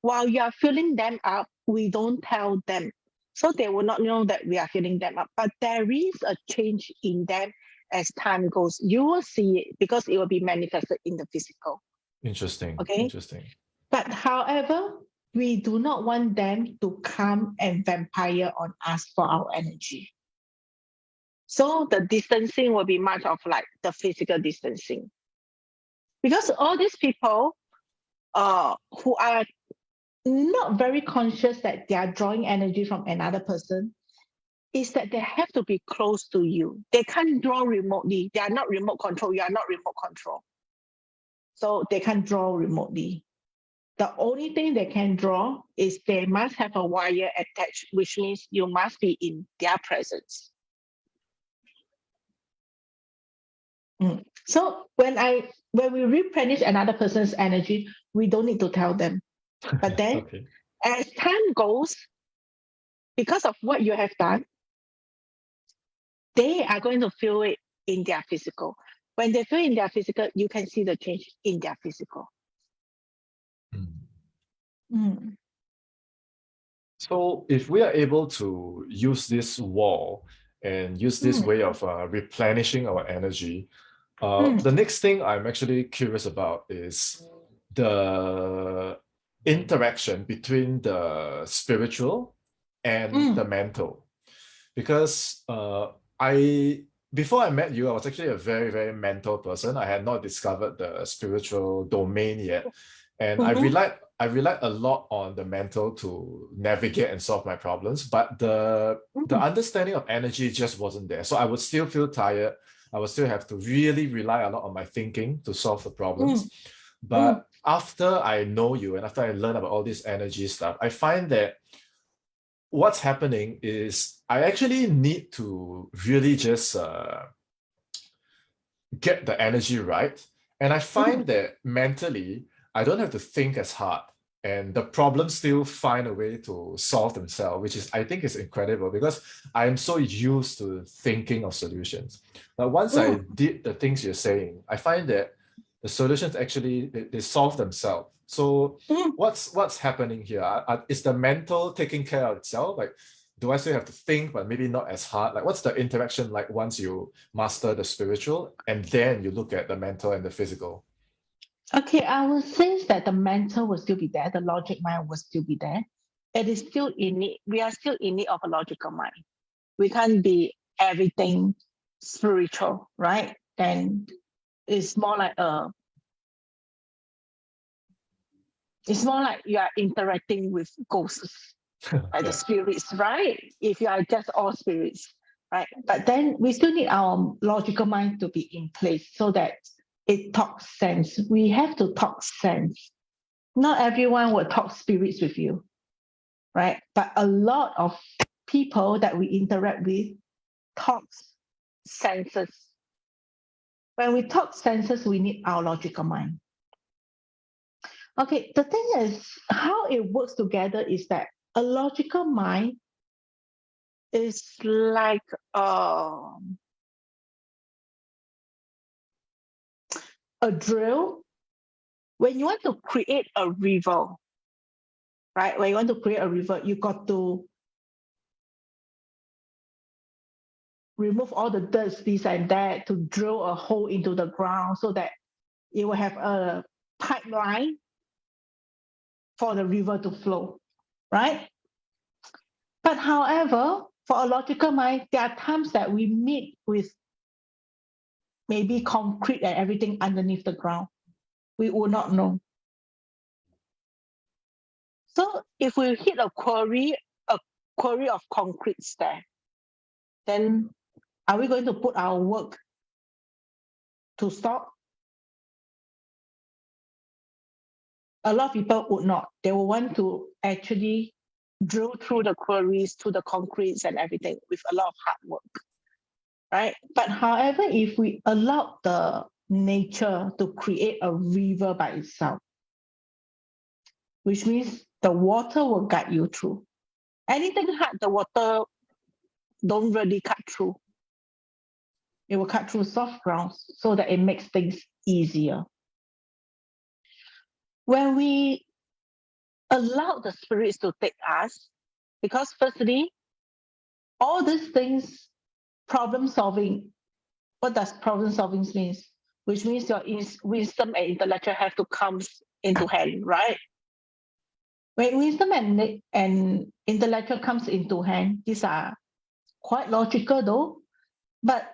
while you are filling them up, we don't tell them. So they will not know that we are filling them up. But there is a change in them as time goes. You will see it because it will be manifested in the physical. Interesting. Okay. Interesting. But however, we do not want them to come and vampire on us for our energy. So the distancing will be much of like the physical distancing. Because all these people who are not very conscious that they are drawing energy from another person, is that they have to be close to you. They can't draw remotely. They are not remote control. You are not remote control. So they can't draw remotely. The only thing they can draw is they must have a wire attached, which means you must be in their presence. So when we replenish another person's energy, we don't need to tell them. But then Okay. as time goes, because of what you have done, they are going to feel it in their physical. When they feel in their physical, you can see the change in their physical. So if we are able to use this wall and use this way of replenishing our energy, the next thing I'm actually curious about is the interaction between the spiritual and the mental. Because before I met you, I was actually a very, very mental person. I had not discovered the spiritual domain yet. And I relied a lot on the mental to navigate and solve my problems. But the understanding of energy just wasn't there. So I would still feel tired. I would still have to really rely a lot on my thinking to solve the problems. But after I know you and after I learn about all this energy stuff, I find that what's happening is I actually need to really just get the energy right. And I find that mentally, I don't have to think as hard. And the problems still find a way to solve themselves, which is, I think, is incredible because I'm so used to thinking of solutions. But once I did the things you're saying, I find that the solutions actually they solve themselves. So what's happening here? Is the mental taking care of itself? Like, do I still have to think, but maybe not as hard? Like, what's the interaction like once you master the spiritual and then you look at the mental and the physical? Okay, I would say that the mental will still be there, the logic mind will still be there. It is still in need. We are still in need of a logical mind. We can't be everything spiritual, right? And it's more like you are interacting with ghosts, like the spirits, right? If you are just all spirits, right? But then we still need our logical mind to be in place so that it talks sense. We have to talk sense. Not everyone will talk spirits with you, right? But a lot of people that we interact with talks senses. When we talk senses, we need our logical mind. Okay, the thing is, how it works together is that a logical mind is like a drill. When you want to create a river, right? When you want to create a river, you got to remove all the dirt, this and that, to drill a hole into the ground so that it will have a pipeline for the river to flow, right? But however, for a logical mind, there are times that we meet with maybe concrete and everything underneath the ground. We would not know. So if we hit a quarry of concrete there, then are we going to put our work to stop? A lot of people would not. They will want to actually drill through the quarries, to the concretes and everything with a lot of hard work, right? But however, if we allow the nature to create a river by itself, which means the water will guide you through. Anything hard, the water don't really cut through. It will cut through soft grounds so that it makes things easier. When we allow the spirits to take us, because firstly, all these things, problem solving, what does problem solving mean? Which means your wisdom and intellectual have to come into hand, right? When wisdom and intellectual comes into hand, these are quite logical though, but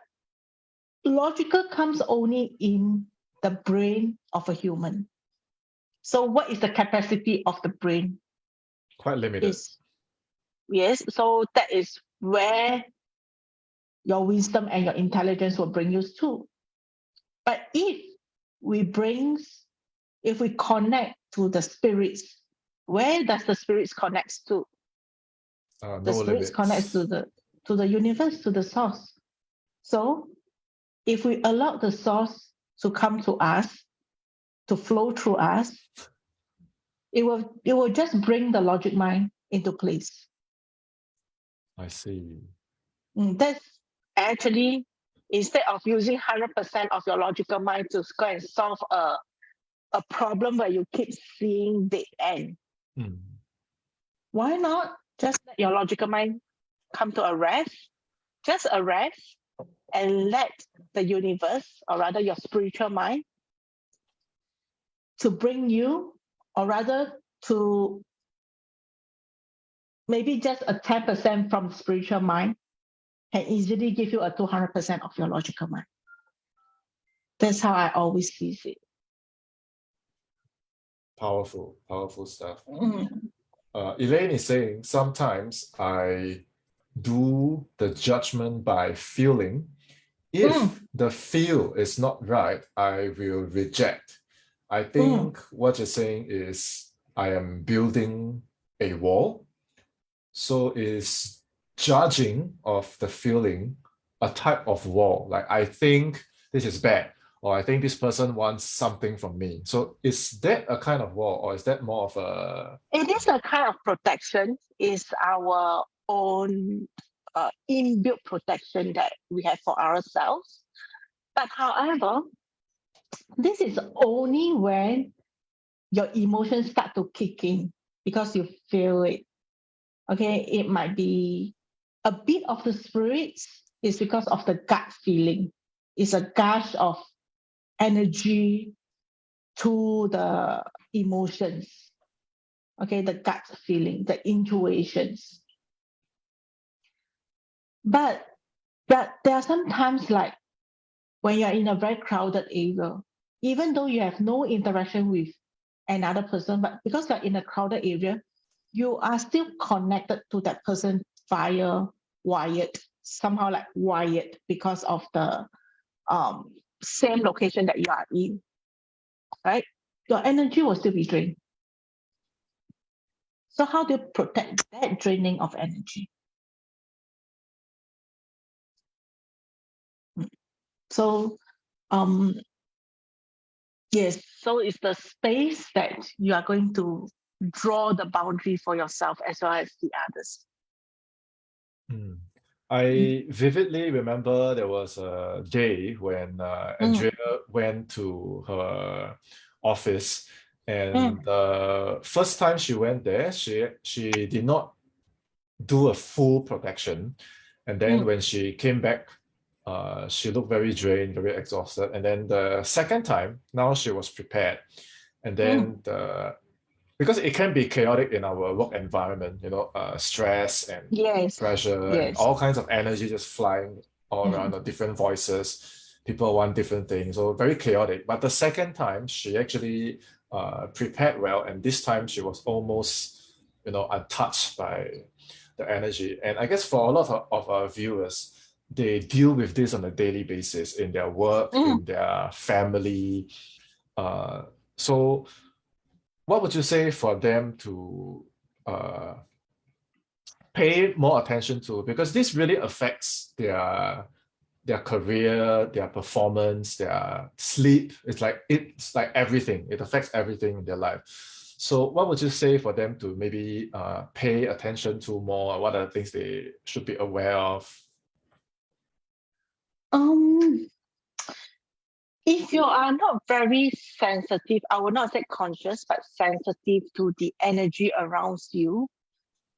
logical comes only in the brain of a human. So what is the capacity of the brain? Quite limited. Yes, so that is where your wisdom and your intelligence will bring you to. But if we connect to the spirits, where does the spirits connect to? The No spirits limits. connects to the universe, to the source. So if we allow the source to come to us, to flow through us, it will just bring the logic mind into place. I see. That's actually, instead of using 100% of your logical mind to go and solve a problem where you keep seeing dead end. Why not just let your logical mind come to a rest, just a rest, and let the universe, or rather your spiritual mind, to bring you, or rather to maybe just a 10% from spiritual mind can easily give you a 200% of your logical mind. That's how I always see it. Powerful stuff. Elaine is saying, sometimes I do the judgment by feeling. If the feel is not right, I will reject. I think what you're saying is I am building a wall. So is judging of the feeling a type of wall? Like, I think this is bad, or I think this person wants something from me. So is that a kind of wall, or is that more of a... It is a kind of protection. It's our own inbuilt protection that we have for ourselves. But however, this is only when your emotions start to kick in because you feel it. Okay, it might be a bit of the spirits is because of the gut feeling. It's a gush of energy to the emotions. Okay, the gut feeling, the intuitions. But there are some times like when you're in a very crowded area, even though you have no interaction with another person, but because you're in a crowded area, you are still connected to that person via somehow like wired because of the same location that you are in, right? Your energy will still be drained. So how do you protect that draining of energy? So yes, so it's the space that you are going to draw the boundary for yourself as well as the others. I vividly remember there was a day when Andrea went to her office, and the first time she went there, she did not do a full protection, and then when she came back, she looked very drained, very exhausted. And then the second time, now she was prepared, and then because it can be chaotic in our work environment, stress and pressure and all kinds of energy just flying all around, the different voices. people want different things, so very chaotic. But the second time, she actually prepared well, and this time she was almost, untouched by the energy. And I guess for a lot of our viewers, they deal with this on a daily basis in their work, in their family. So what would you say for them to pay more attention to? Because this really affects their career, their performance, their sleep. It's like everything. It affects everything in their life. So what would you say for them to maybe pay attention to more? What are the things they should be aware of? If you are not very sensitive, I would not say conscious, but sensitive to the energy around you,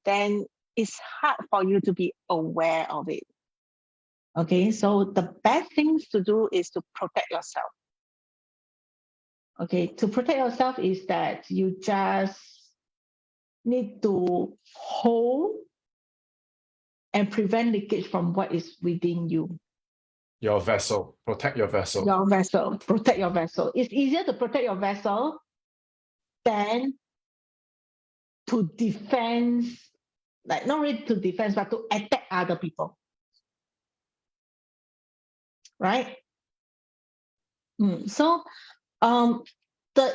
then it's hard for you to be aware of it. Okay, so the best things to do is to protect yourself. Okay, to protect yourself is that you just need to hold and prevent leakage from what is within you. Your vessel, protect your vessel. Your vessel, protect your vessel. It's easier to protect your vessel than to defend, like not really to defend, but to attack other people. Right? So the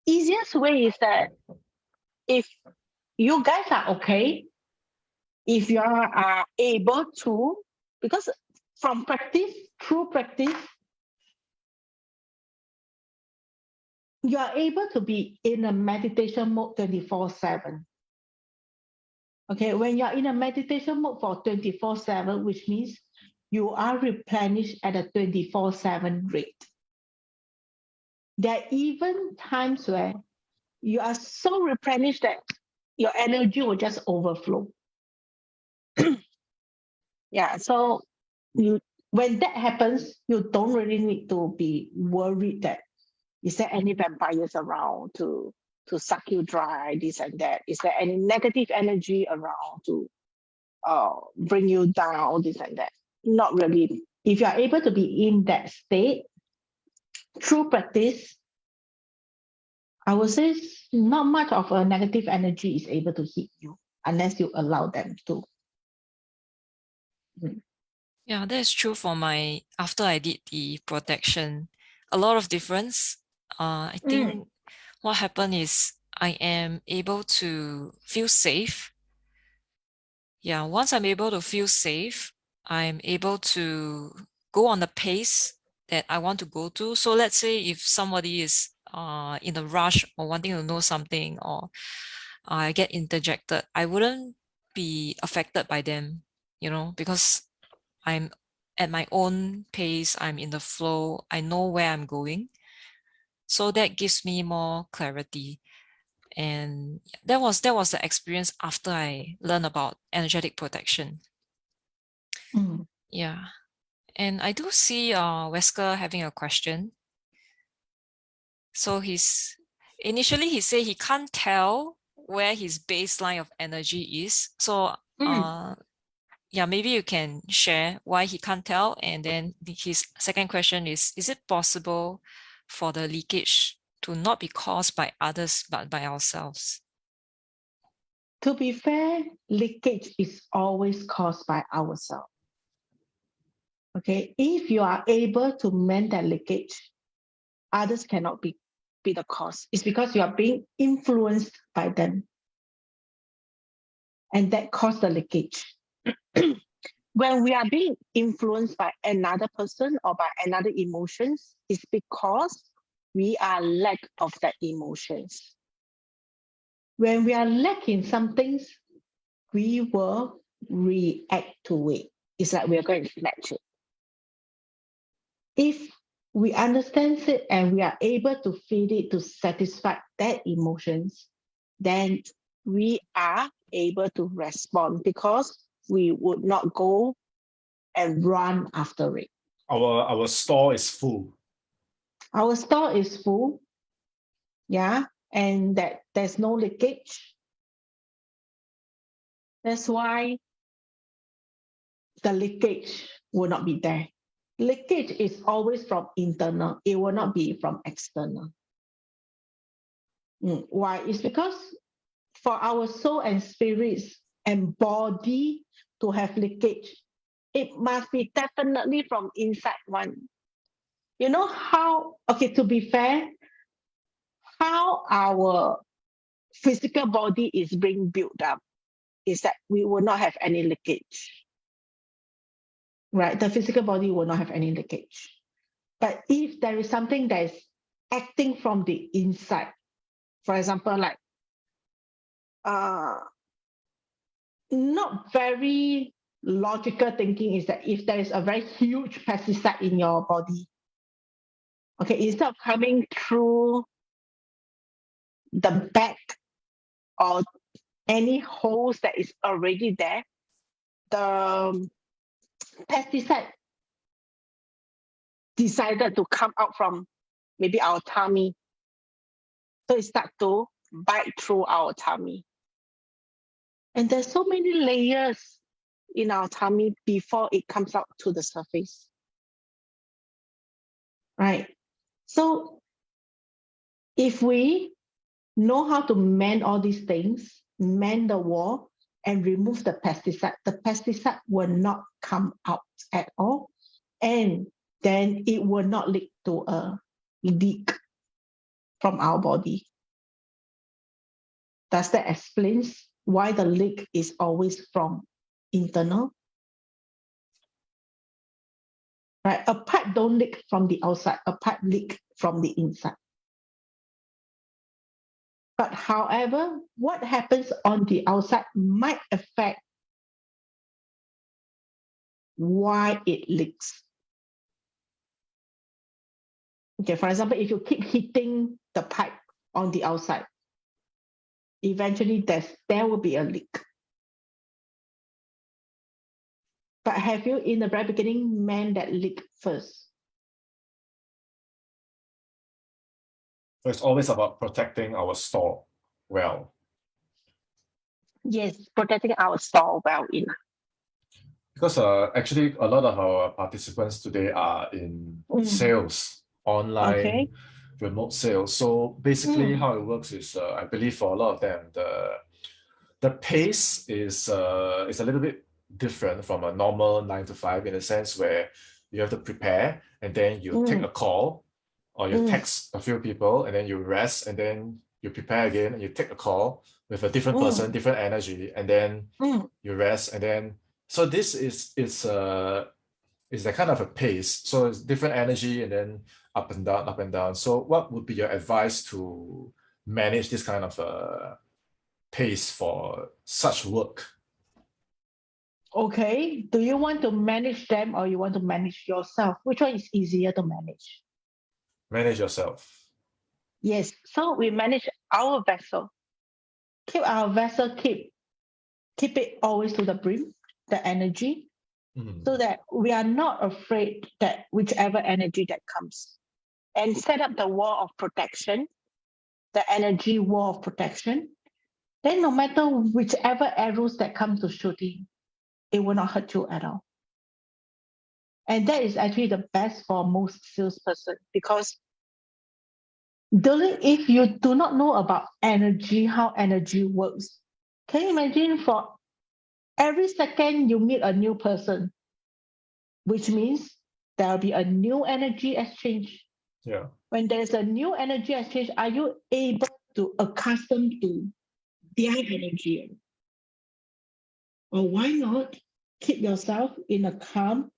easiest way is that if you guys are okay, if you are able to, because from practice, through practice, you are able to be in a meditation mode 24/7. Okay, when you're in a meditation mode for 24/7, which means you are replenished at a 24/7 rate. There are even times where you are so replenished that your energy will just overflow. Yeah, so when that happens, you don't really need to be worried that is there any vampires around to suck you dry, this and that? Is there any negative energy around to bring you down, this and that? Not really. If you are able to be in that state through practice, I would say not much of a negative energy is able to hit you unless you allow them to. Yeah, that's true for after I did the protection, a lot of difference. I think what happened is I am able to feel safe. Yeah, once I'm able to feel safe, I'm able to go on the pace that I want to go to. So let's say if somebody is in a rush or wanting to know something, or I get interjected, I wouldn't be affected by them, because I'm at my own pace, I'm in the flow, I know where I'm going. So that gives me more clarity. And that was the experience after I learned about energetic protection. Yeah. And I do see Wesker having a question. So initially he said he can't tell where his baseline of energy is. So yeah, maybe you can share why he can't tell. And then his second question is it possible for the leakage to not be caused by others, but by ourselves? To be fair, leakage is always caused by ourselves. Okay, if you are able to mend that leakage, others cannot be the cause. It's because you are being influenced by them. And that caused the leakage. When we are being influenced by another person or by another emotions, it's because we are lack of that emotions. When we are lacking some things, we will react to it. It's like we are going to match it. If we understand it and we are able to feed it to satisfy that emotions, then we are able to respond because we would not go and run after it. Our store is full. Our store is full, yeah, and that there's no leakage. That's why the leakage will not be there. leakage is always from internal. It will not be from external. Why? It's because for our soul and spirits and body to have leakage, it must be definitely from inside one. You know how, okay, to be fair, how our physical body is being built up is that we will not have any leakage. Right? The physical body will not have any leakage. But if there is something that is acting from the inside, for example, like not very logical thinking is that if there is a very huge pesticide in your body, okay, instead of coming through the back or any holes that is already there, the pesticide decided to come out from maybe our tummy. So it starts to bite through our tummy. And there's so many layers in our tummy before it comes out to the surface. Right? So if we know how to mend all these things, mend the wall, and remove the pesticide will not come out at all. And then it will not lead to a leak from our body. Does that explain why the leak is always from internal? Right? A pipe don't leak from the outside, a pipe leak from the inside. But however, what happens on the outside might affect why it leaks. Okay, for example, if you keep hitting the pipe on the outside, eventually there will be a leak. But have you, in the very beginning, mend that leak first? So it's always about protecting our store well. Yes, protecting our store well enough. Because actually a lot of our participants today are in sales, online, remote sales. So basically how it works is, I believe for a lot of them, the pace is a little bit different from a normal 9 to 5 in a sense where you have to prepare and then you take a call or you text a few people and then you rest and then you prepare again and you take a call with a different person, different energy, and then you rest and then so this is that kind of a pace. So it's different energy and then up and down, up and down. So what would be your advice to manage this kind of pace for such work? Okay. Do you want to manage them or you want to manage yourself? Which one is easier to manage? Manage yourself. Yes. So we manage our vessel. Keep our vessel, keep it always to the brim, the energy, so that we are not afraid that whichever energy that comes. And set up the wall of protection, the energy wall of protection. Then no matter whichever arrows that come to shooting, it will not hurt you at all. And that is actually the best for most salesperson because if you do not know about energy, how energy works, can you imagine for every second you meet a new person, which means there will be a new energy exchange. Yeah. When there's a new energy exchange, are you able to accustom to their energy? Or why not keep yourself in a calm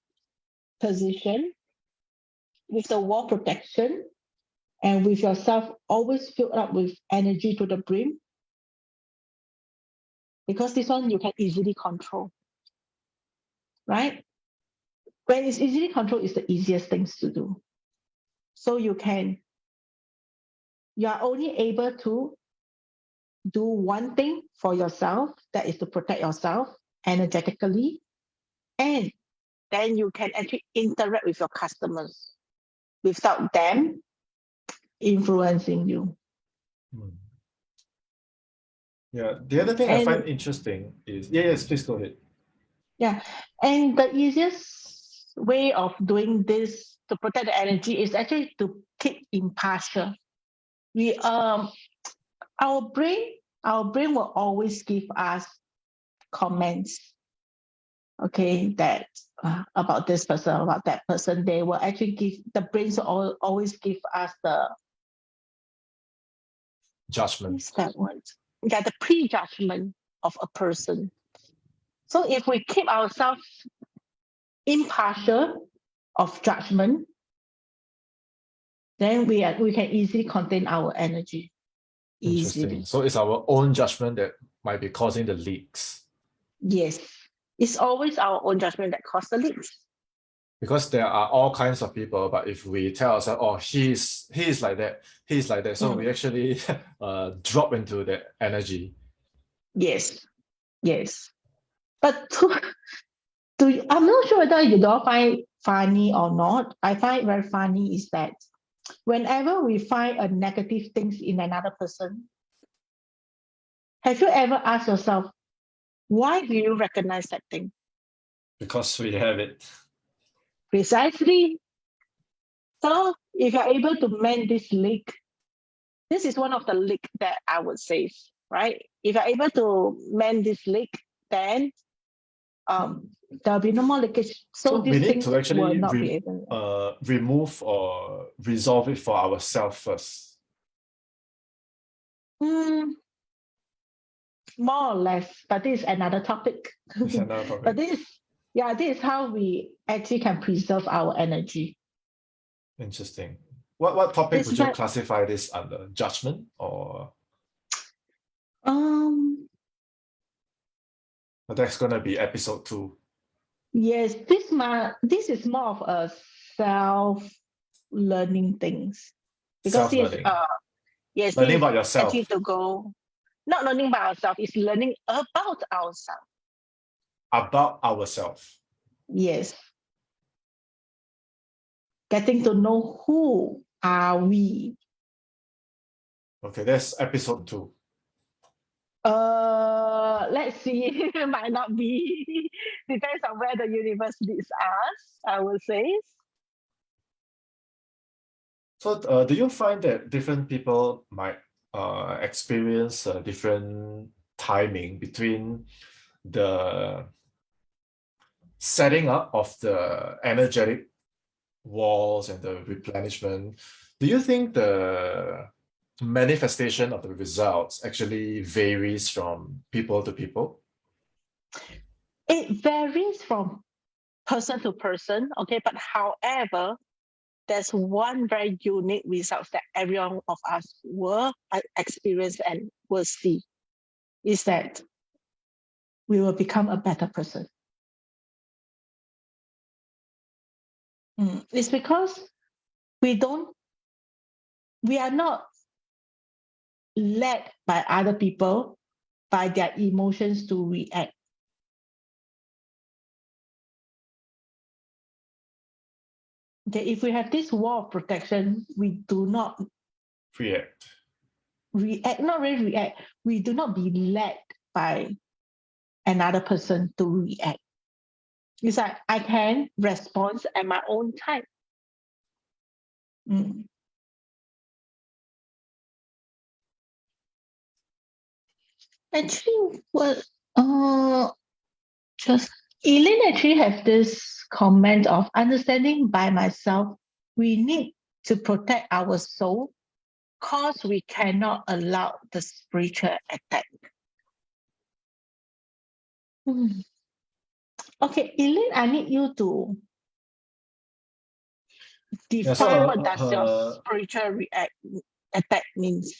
position with the wall protection and with yourself always filled up with energy to the brim? Because this one you can easily control, right? When it's easily controlled, it's the easiest things to do. So you are only able to do one thing for yourself, that is to protect yourself energetically, and then you can actually interact with your customers without them influencing you. Yeah, the other thing I find interesting is, yes, please go ahead. Yeah, and the easiest way of doing this to protect the energy is actually to keep impartial. We our brain will always give us comments, okay, that about this person, about that person. They will actually give, the brains will always give us the Judgment. what's that word? Yeah, the prejudgment of a person. So if we keep ourselves impartial of judgment, then we can easily contain our energy. Interesting. Easily. So it's our own judgment that might be causing the leaks. Yes. It's always our own judgment that causes the leaks. Because there are all kinds of people, but if we tell ourselves, oh, he's like that, he's like that, so we actually drop into that energy. Yes. Yes. But I'm not sure whether you don't find funny or not. I find it very funny is that whenever we find a negative things in another person, have you ever asked yourself, why do you recognize that thing? Because we have it. Precisely. So if you're able to mend this leak, this is one of the leak that I would say, right? If you're able to mend this leak, then there'll be no more leakage. So we these need things to actually will not be able. remove or resolve it for ourselves first. More or less, but this is another topic. It's another topic. But this is how we actually can preserve our energy. Interesting. What topic would you like, classify this under? Judgment or? But that's gonna be episode 2. Yes, this is more of a self-learning things. Because Self-learning. yes, learning about yourself. Actually to go, not learning about ourselves, it's learning about ourselves. About ourselves. Yes. Getting to know who are we. Okay, that's episode 2. Let's see. It might not be. Depends on where the universe leads us, I will say. So do you find that different people might experience a different timing between the setting up of the energetic walls and the replenishment? Do you think the manifestation of the results actually varies from people to people? It varies from person to person, okay, but however, there's one very unique result that every one of us will experience and will see, is that we will become a better person. It's because we are not led by other people, by their emotions to react. Okay, if we have this wall of protection, we do not React. Not really react. We do not be led by another person to react. It's like I can respond at my own time. Actually, just Elaine actually have this comment of understanding by myself. We need to protect our soul because we cannot allow the spiritual attack. Okay, Elaine, I need you to define what does your spiritual attack means.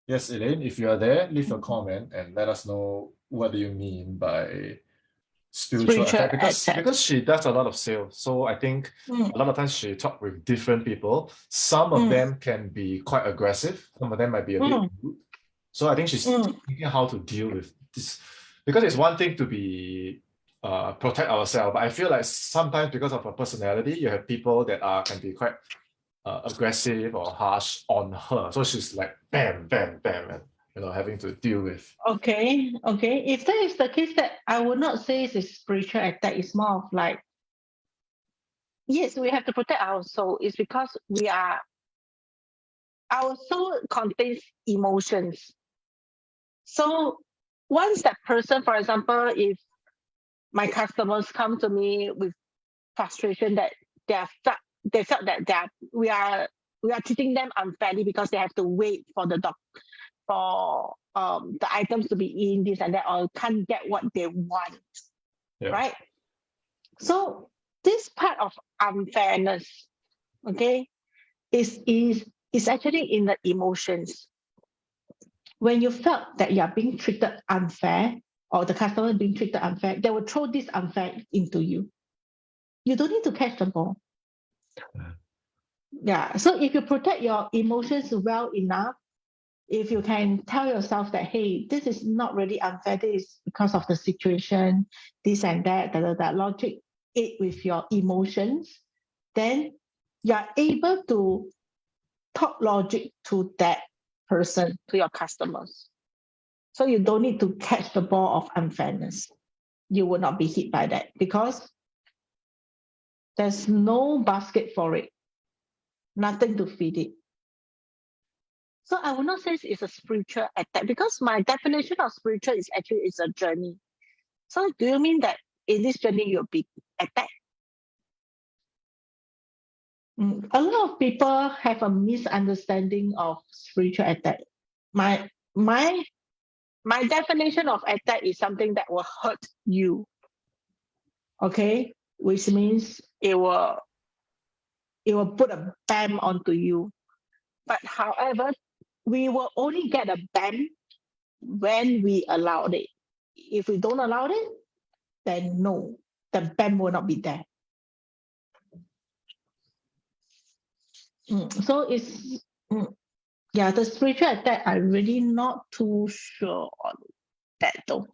Yes, Elaine, if you are there, leave a comment and let us know what do you mean by spiritual attack, because she does a lot of sales. So I think a lot of times she talks with different people. Some of them can be quite aggressive. Some of them might be a bit rude. So I think she's thinking how to deal with this, because it's one thing to be protect ourselves, but I feel like sometimes because of her personality, you have people that can be quite aggressive or harsh on her. So she's like bam, bam, bam, and having to deal with. Okay. If that is the case, that I would not say it's a spiritual attack. It's more of like, yes, we have to protect our soul. It's because our soul contains emotions. So once that person, for example, if my customers come to me with frustration that they felt that we are treating them unfairly because they have to wait for for the items to be in this and that, or can't get what they want, Yeah. right? So this part of unfairness, okay, is actually in the emotions. When you felt that you are being treated unfair, or the customer being treated unfair, they will throw this unfair into you. You don't need to catch the ball. Yeah. So if you protect your emotions well enough, if you can tell yourself that, hey, this is not really unfair, this is because of the situation, this and that, that logic it with your emotions, then you're able to talk logic to that person, to your customers. So you don't need to catch the ball of unfairness. You will not be hit by that because there's no basket for it, nothing to feed it. So I would not say it's a spiritual attack because my definition of spiritual is actually it's a journey. So do you mean that in this journey you'll be attacked? A lot of people have a misunderstanding of spiritual attack. My definition of attack is something that will hurt you. Okay, which means it will put a bam onto you. But however, we will only get a bam when we allowed it. If we don't allow it, then no, the bam will not be there. So it's yeah, the spiritual attack, I'm really not too sure on that though.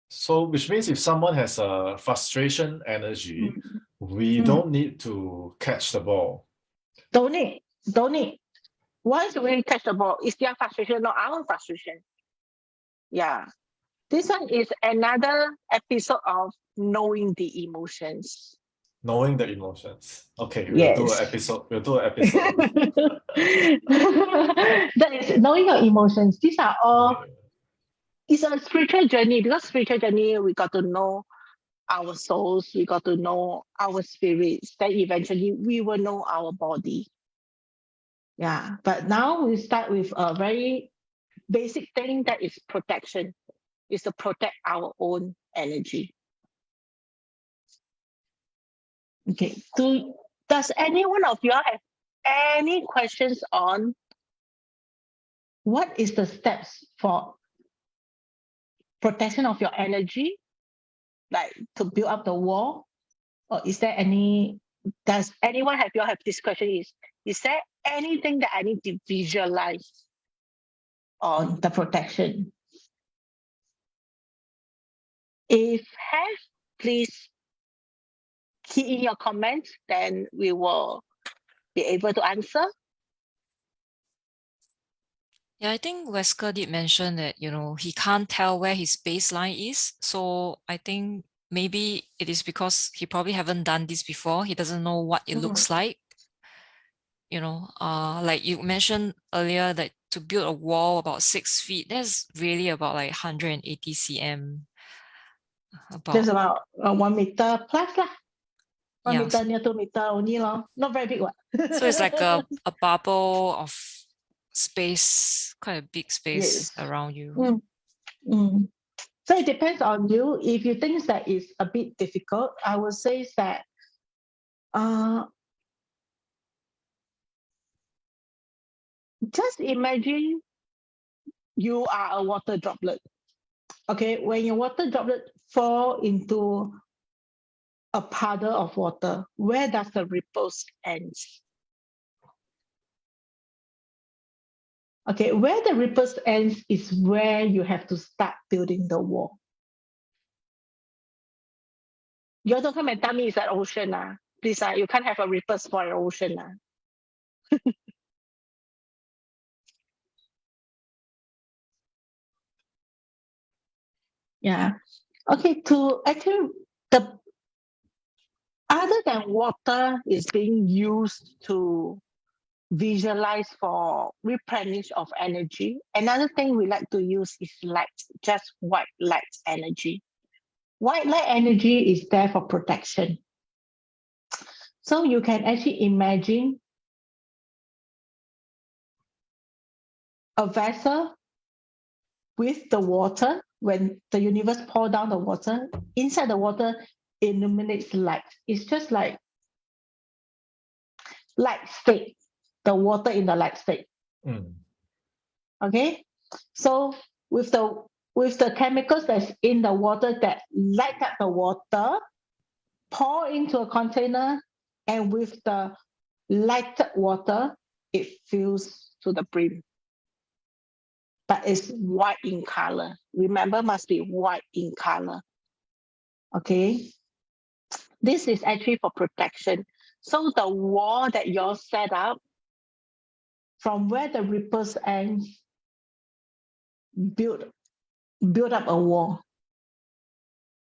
So, which means if someone has a frustration energy, we don't need to catch the ball. Don't need. Once we catch the ball, it's their frustration, not our frustration. Yeah. This one is another episode of knowing the emotions. Knowing the emotions. Okay, Yes. We'll do an episode. That is knowing your emotions. These are all, it's a spiritual journey because spiritual journey, we got to know our souls, we got to know our spirits, then eventually we will know our body. Yeah, but now we start with a very basic thing that is protection, is to protect our own energy. Okay, does any one of you have any questions on what is the steps for protection of your energy, like to build up the wall? Or is there does anyone have this question? Is there anything that I need to visualize on the protection? If have, please key in your comments, then we will be able to answer. Yeah, I think Wesker did mention that, he can't tell where his baseline is. So I think maybe it is because he probably haven't done this before. He doesn't know what it looks like. Like you mentioned earlier, that to build a wall about 6 feet, that's really about like 180 cm. Just about 1 meter plus lah. 1 Yeah. meter near 2 meter only lor. Not very big one. So it's like a bubble of space, quite a big space around you. So it depends on you. If you think that is a bit difficult, I would say that just imagine you are a water droplet. Okay, when your water droplet fall into a puddle of water, where does the ripples end? Okay, where the ripples ends is where you have to start building the wall. You don't come and tell me it's an ocean. Please, you can't have a ripples for an ocean. Yeah. Okay, to actually the other than water is being used to visualize for replenish of energy, another thing we like to use is light, just white light energy. White light energy is there for protection. So you can actually imagine a vessel with the water. When the universe pour down the water, inside the water illuminates light. It's just like light state, the water in the light state. Okay, so with the chemicals that's in the water that light up the water, pour into a container, and with the lighted water, it fills to the brim. But it's white in color. Remember, must be white in color. Okay, this is actually for protection. So the wall that you're set up, from where the ripples end, build up a wall.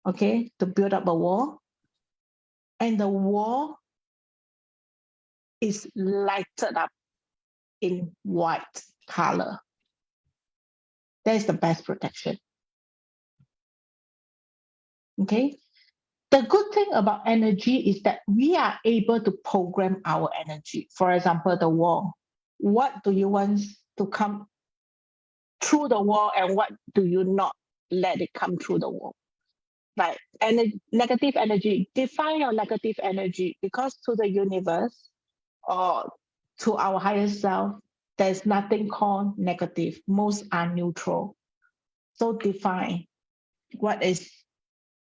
Okay, to build up a wall, and the wall is lighted up in white color. That is the best protection. Okay. The good thing about energy is that we are able to program our energy. For example, the wall. What do you want to come through the wall, and what do you not let it come through the wall? Like negative energy, define your negative energy, because to the universe or to our higher self, there's nothing called negative. Most are neutral. So define what is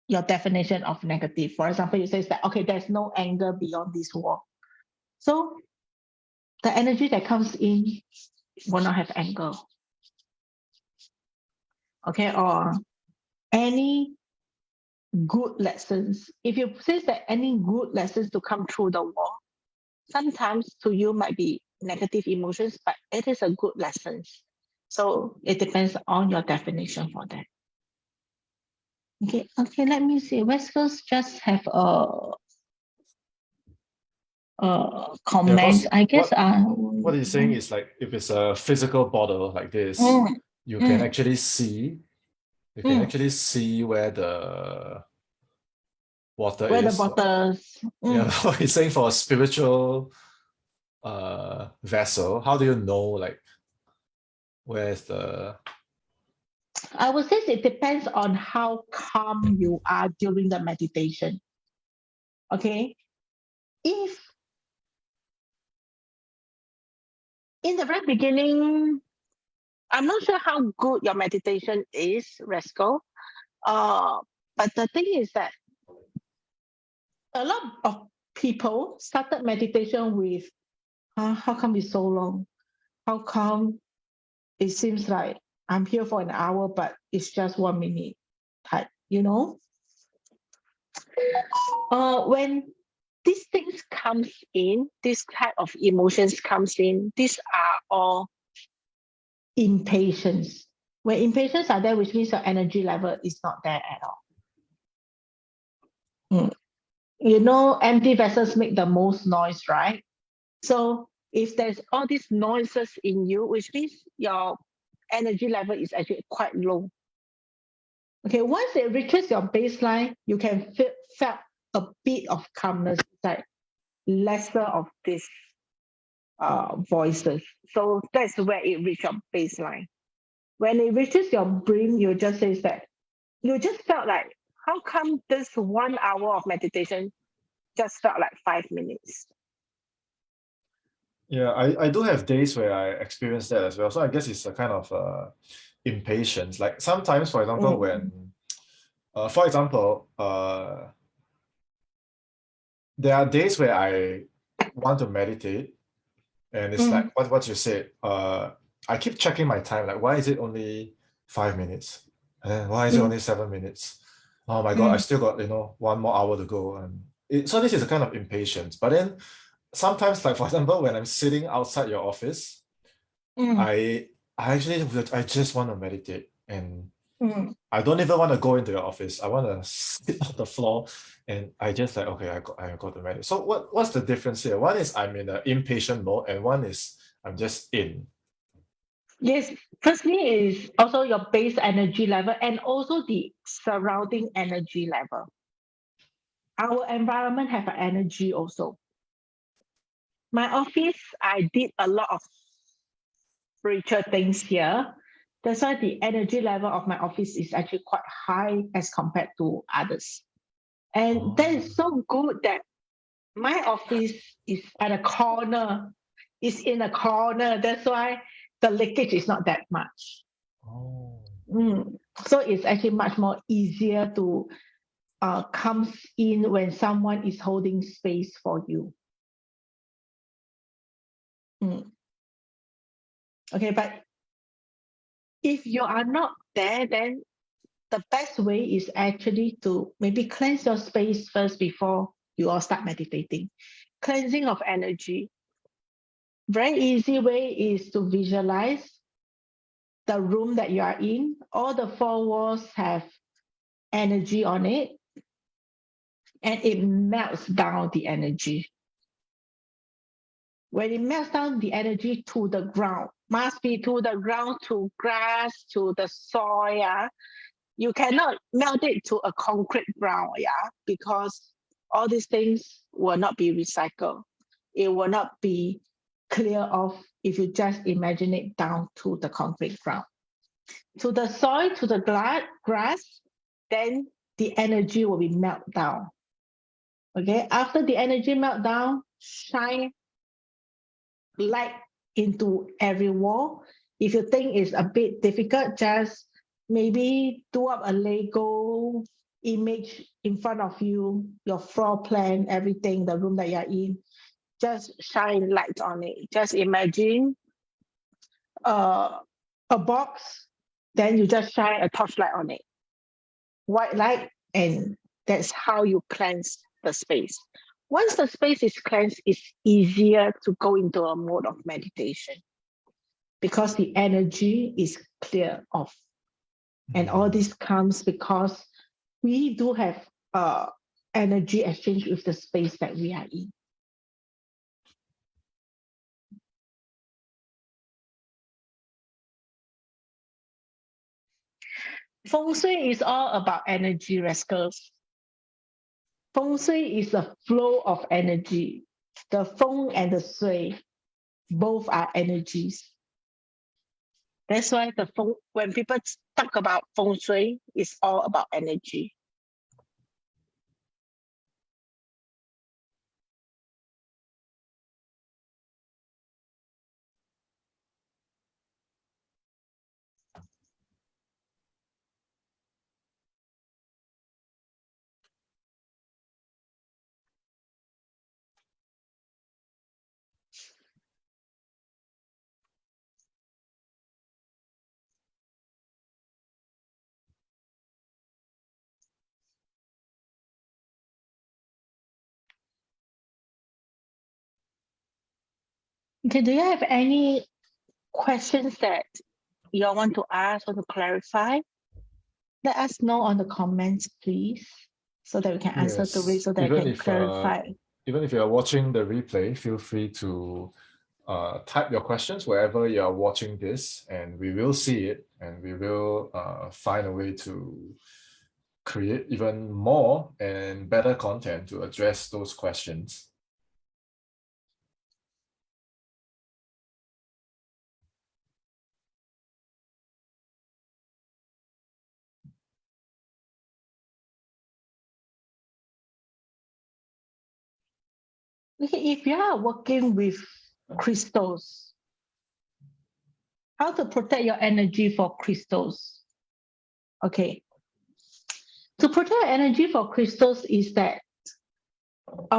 your definition of negative. For example, you say that, okay, there's no anger beyond this wall. So the energy that comes in will not have anger. Okay, or any good lessons. If you say that any good lessons to come through the wall, sometimes to you might be negative emotions, but it is a good lesson. So it depends on your definition for that. Okay, let me see. West Coast just have a comments. Yeah, I guess what he's saying is like if it's a physical bottle like this, you can actually see where the water where the is. bottles. Yeah, he's saying for a spiritual vessel, how do you know like where's the I would say it depends on how calm you are during the meditation. Okay. If in the very beginning, I'm not sure how good your meditation is, Resco. But the thing is that a lot of people started meditation with, how come it's so long? How come it seems like I'm here for an hour, but it's just 1 minute type, when these things comes in, this type of emotions comes in, these are all impatience. When impatience are there, which means your energy level is not there at all. Empty vessels make the most noise, right? So if there's all these noises in you, which means your energy level is actually quite low. Okay, once it reaches your baseline, you can feel a bit of calmness, like lesser of these voices. So that's where it reaches your baseline. When it reaches your brain, you just say that you just felt like, how come this 1 hour of meditation just felt like 5 minutes? Yeah, I do have days where I experience that as well. So I guess it's a kind of impatience. Like sometimes, for example, there are days where I want to meditate, and it's like what you said. I keep checking my time. Like, why is it only 5 minutes? And then why is it only 7 minutes? Oh my God, I still got 1 more hour to go. And so this is a kind of impatience. But then sometimes, like for example, when I'm sitting outside your office, I just want to meditate, and Mm. I don't even want to go into your office. I want to sit on the floor, and I just like, okay, I got the menu. So what's the difference here? One is I'm in an impatient mode, and one is I'm just in. Yes, firstly is also your base energy level and also the surrounding energy level. Our environment have an energy also. My office, I did a lot of spiritual things here. That's why the energy level of my office is actually quite high as compared to others. And that is so good that my office is at a corner, is in a corner. That's why the leakage is not that much. Oh. So it's actually much more easier to comes in when someone is holding space for you. Okay, but if you are not there, then the best way is actually to maybe cleanse your space first before you all start meditating. Cleansing of energy. Very easy way is to visualize the room that you are in. All the four walls have energy on it, and it melts down the energy. When it melts down the energy to the ground, must be to the ground, to grass, to the soil. Yeah? You cannot melt it to a concrete ground, yeah, because all these things will not be recycled. It will not be clear off if you just imagine it down to the concrete ground. To the soil, to the grass, then the energy will be melt down. Okay, after the energy melt down, shine light into every wall. If you think it's a bit difficult, just maybe do up a Lego image in front of you, your floor plan, everything, the room that you're in. Just shine light on it. Just imagine a box, then you just shine a torchlight on it. White light, and that's how you cleanse the space. Once the space is cleansed, it's easier to go into a mode of meditation because the energy is clear off. And all this comes because we do have energy exchange with the space that we are in. Feng Shui is all about energy, rascals. Feng Shui is the flow of energy. The Feng and the Shui, both are energies. That's why when people talk about Feng Shui, it's all about energy. Okay, do you have any questions that you all want to ask or to clarify? Let us know on the comments, please, so that we can answer to it, so that I can clarify. Even if you're watching the replay, feel free to type your questions wherever you are watching this, and we will see it, and we will find a way to create even more and better content to address those questions. Okay, if you are working with crystals, how to protect your energy for crystals? Okay. To protect energy for crystals is that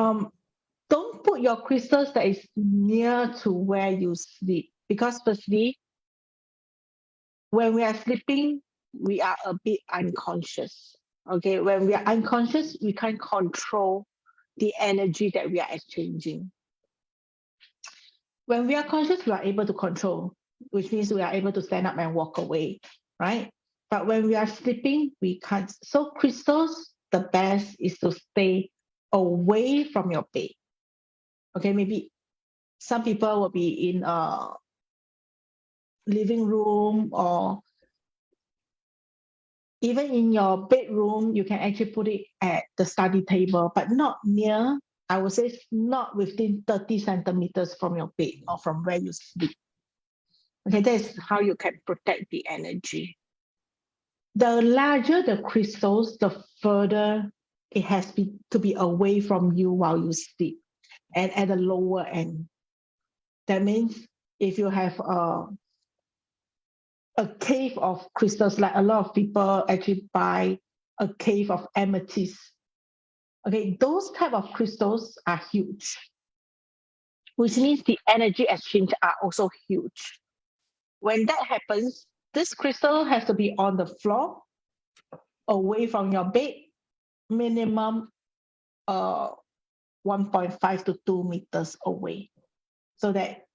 don't put your crystals that is near to where you sleep, because firstly, when we are sleeping, we are a bit unconscious. Okay, when we are unconscious, we can't control the energy that we are exchanging. When we are conscious, we are able to control, which means we are able to stand up and walk away, right? But when we are sleeping, we can't. So crystals, the best is to stay away from your bed. Okay, maybe some people will be in a living room or even in your bedroom. You can actually put it at the study table, but not near. I would say not within 30 centimeters from your bed or from where you sleep. Okay, that's how you can protect the energy. The larger the crystals, the further it has to be away from you while you sleep, and at the lower end. That means if you have a cave of crystals, like a lot of people actually buy a cave of amethyst. Okay, those type of crystals are huge, which means the energy exchange are also huge. When that happens, this crystal has to be on the floor, away from your bed, minimum 1.5 to 2 meters away, so that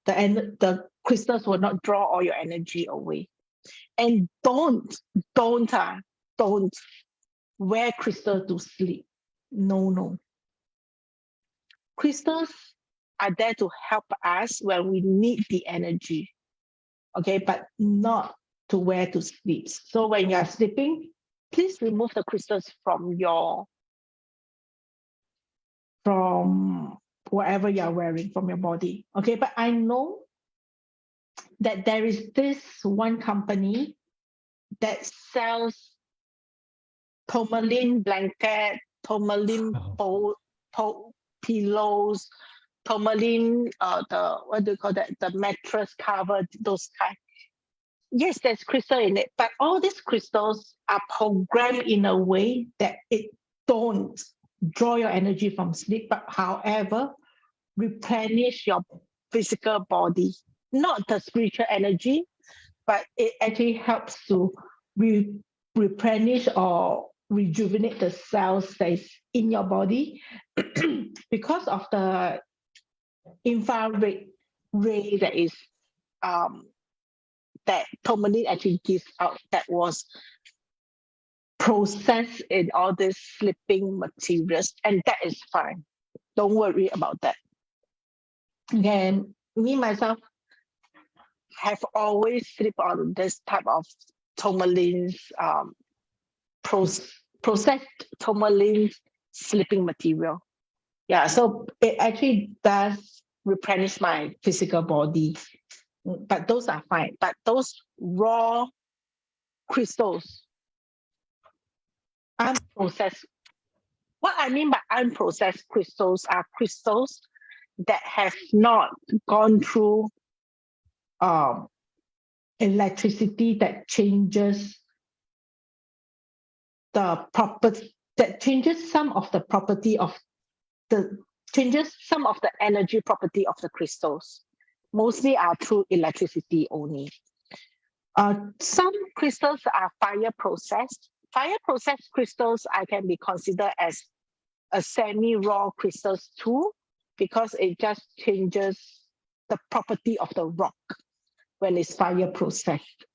the crystals will not draw all your energy away. And don't wear crystal to sleep. No. Crystals are there to help us when we need the energy. Okay, but not to wear to sleep. So when you are sleeping, please remove the crystals from whatever you are wearing from your body. Okay, but I know that there is this one company that sells tourmaline blanket, tourmaline pillows, tourmaline the what do you call that? The mattress cover, those kind. Yes, there's crystal in it, but all these crystals are programmed in a way that it don't draw your energy from sleep, but however, replenish your physical body, not the spiritual energy, but it actually helps to replenish or rejuvenate the cells that is in your body because of the infrared ray that is that tourmaline actually gives out, that was processed in all these sleeping materials, and that is fine. Don't worry about that. Again, me myself have always slept on this type of tourmaline, processed tourmaline sleeping material. Yeah, so it actually does replenish my physical body, but those are fine. But those raw crystals, unprocessed. What I mean by unprocessed crystals are crystals that have not gone through electricity that changes the property, that changes some of the property of changes some of the energy property of the crystals. Mostly are through electricity only. Some crystals are fire processed. Fire processed crystals I can be considered as a semi-raw crystals too, because it just changes the property of the rock when it's fire processed.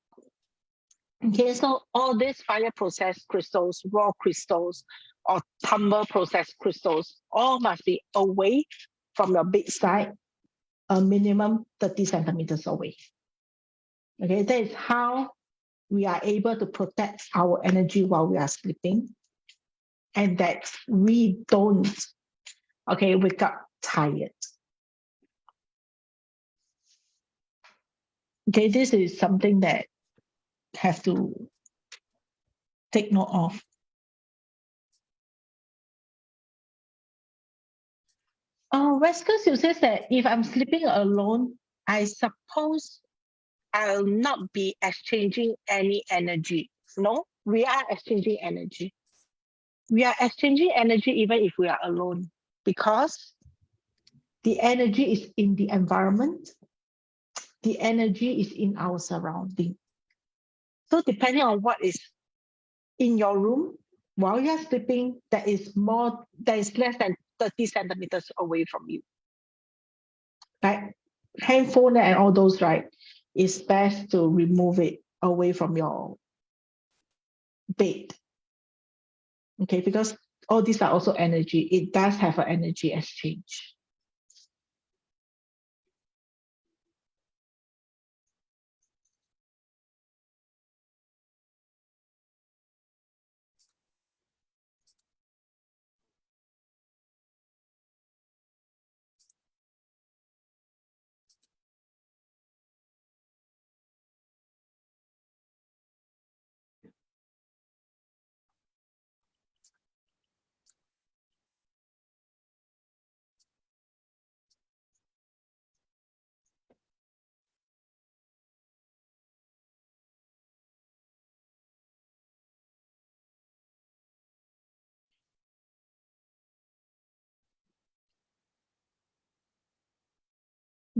Okay, so all these fire processed crystals, raw crystals, or tumble processed crystals, all must be away from your bedside, a minimum 30 centimeters away. Okay, that is how we are able to protect our energy while we are sleeping, and that we don't, wake up tired. Okay, this is something that have to take note of. Wesker says that if I'm sleeping alone, I suppose I'll not be exchanging any energy. No, we are exchanging energy. We are exchanging energy even if we are alone, because the energy is in the environment. The energy is in our surrounding. So depending on what is in your room while you're sleeping, that is less than 30 centimeters away from you. Right? Handphone and all those, right? It's best to remove it away from your bed. Okay, because all these are also energy. It does have an energy exchange.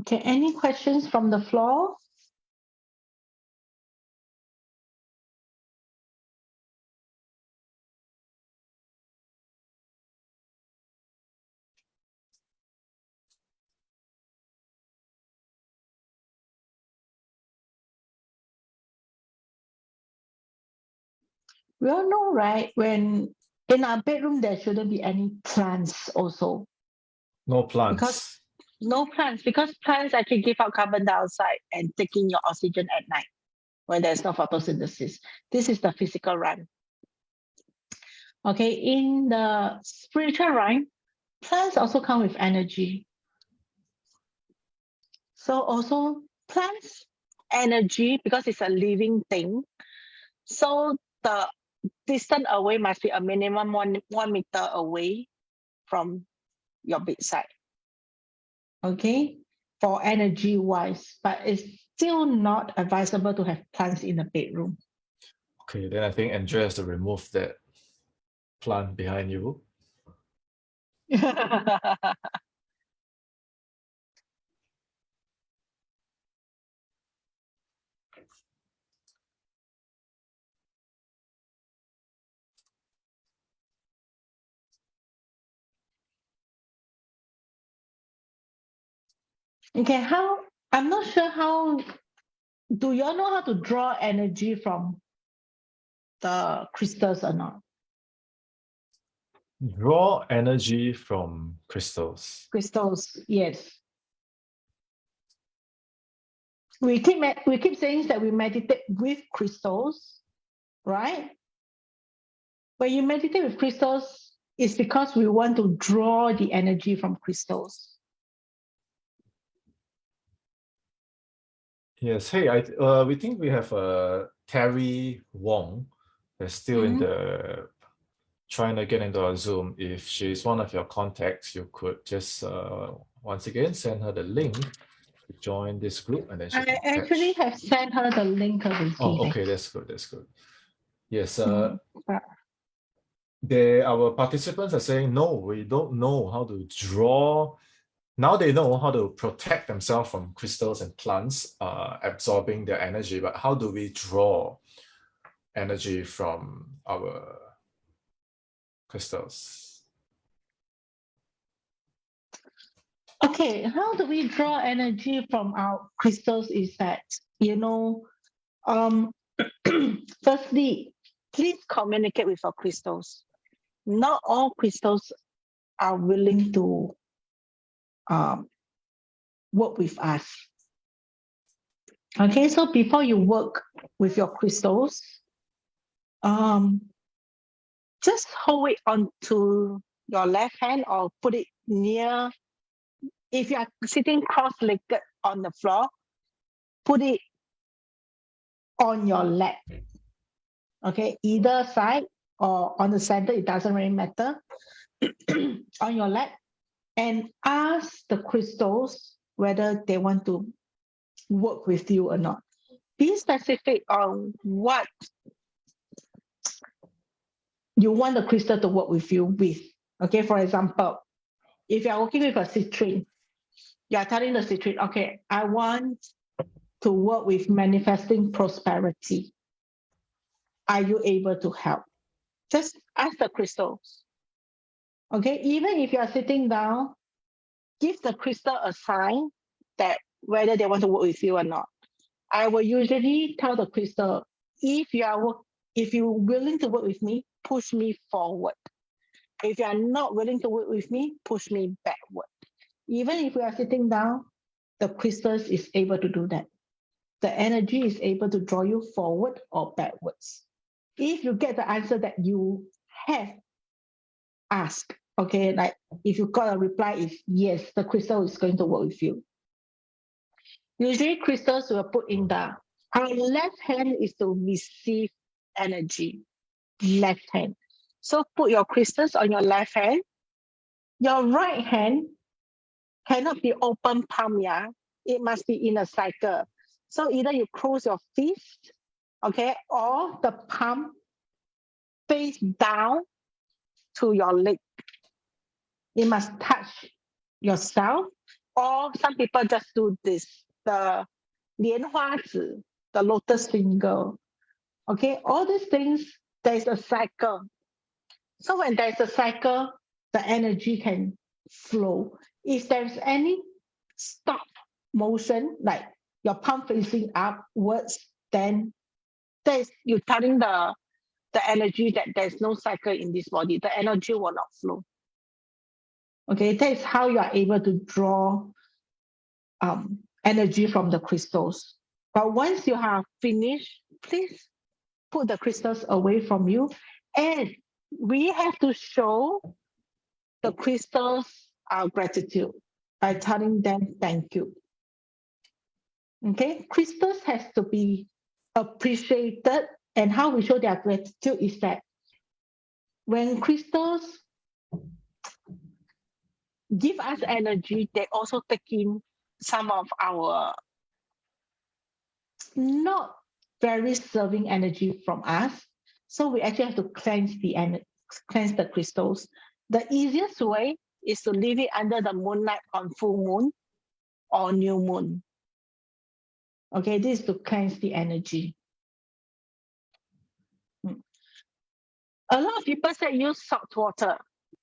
Okay, any questions from the floor? We all know, right? When in our bedroom, there shouldn't be any plants also. No plants. Because no plants, because plants actually give out carbon dioxide and take in your oxygen at night when there's no photosynthesis. This is the physical rhyme. Okay, in the spiritual rhyme, plants also come with energy. So also plants energy, because it's a living thing. So the distance away must be a minimum 1 meter away from your bedside. Okay, for energy wise, but it's still not advisable to have plants in the bedroom. Okay, then I think Andrea has to remove that plant behind you. Okay, I'm not sure how, do you all know how to draw energy from the crystals or not? Draw energy from crystals. Crystals, yes. We keep saying that we meditate with crystals, right? When you meditate with crystals, it's because we want to draw the energy from crystals. Yes. Hey, we think we have Terry Wong that's still in the trying to get into our Zoom. If she's one of your contacts, you could just once again send her the link to join this group, and then she I can actually catch. have sent her the link already. Oh, okay, that's good. That's good. Yes. But Our participants are saying no, we don't know how to draw. Now they know how to protect themselves from crystals and plants absorbing their energy, but how do we draw energy from our crystals? okay, how do we draw energy from our crystals is that, firstly, please communicate with our crystals. Not all crystals are willing to work with us. Okay, so before you work with your crystals, just hold it onto your left hand or put it near. If you are sitting cross-legged on the floor, put it on your lap. Okay, either side or on the center, it doesn't really matter. On your lap, and ask the crystals whether they want to work with you or not. Be specific on what you want the crystal to work with you with. Okay, for example, if you're working with a citrine, you're telling the citrine, okay, I want to work with manifesting prosperity. Are you able to help? Just ask the crystals. Okay, even if you are sitting down, give the crystal a sign that whether they want to work with you or not. I will usually tell the crystal, if you're willing to work with me, push me forward. If you are not willing to work with me, push me backward. Even if we are sitting down, the crystals is able to do that. The energy is able to draw you forward or backwards. If you get the answer that you have asked, okay, like if you got a reply is yes, the crystal is going to work with you. Usually crystals will put in our left hand is to receive energy, left hand. So put your crystals on your left hand. Your right hand cannot be open palm, yeah? It must be in a cycle. So either you close your fist, okay, or the palm face down to your leg. It must touch yourself, or some people just do this, the 莲花指, the lotus finger. Okay, all these things, there's a cycle. So when there's a cycle, the energy can flow. If there's any stop motion, like your palm facing upwards, then you're telling the energy that there's no cycle in this body. The energy will not flow. Okay, that's how you are able to draw energy from the crystals. But once you have finished, please put the crystals away from you. And we have to show the crystals our gratitude by telling them thank you. Okay, crystals has to be appreciated. And how we show their gratitude is that when crystals give us energy, they also take in some of our not very serving energy from us. So we actually have to cleanse the crystals. The easiest way is to leave it under the moonlight on full moon or new moon. Okay, this is to cleanse the energy. A lot of people say use salt water.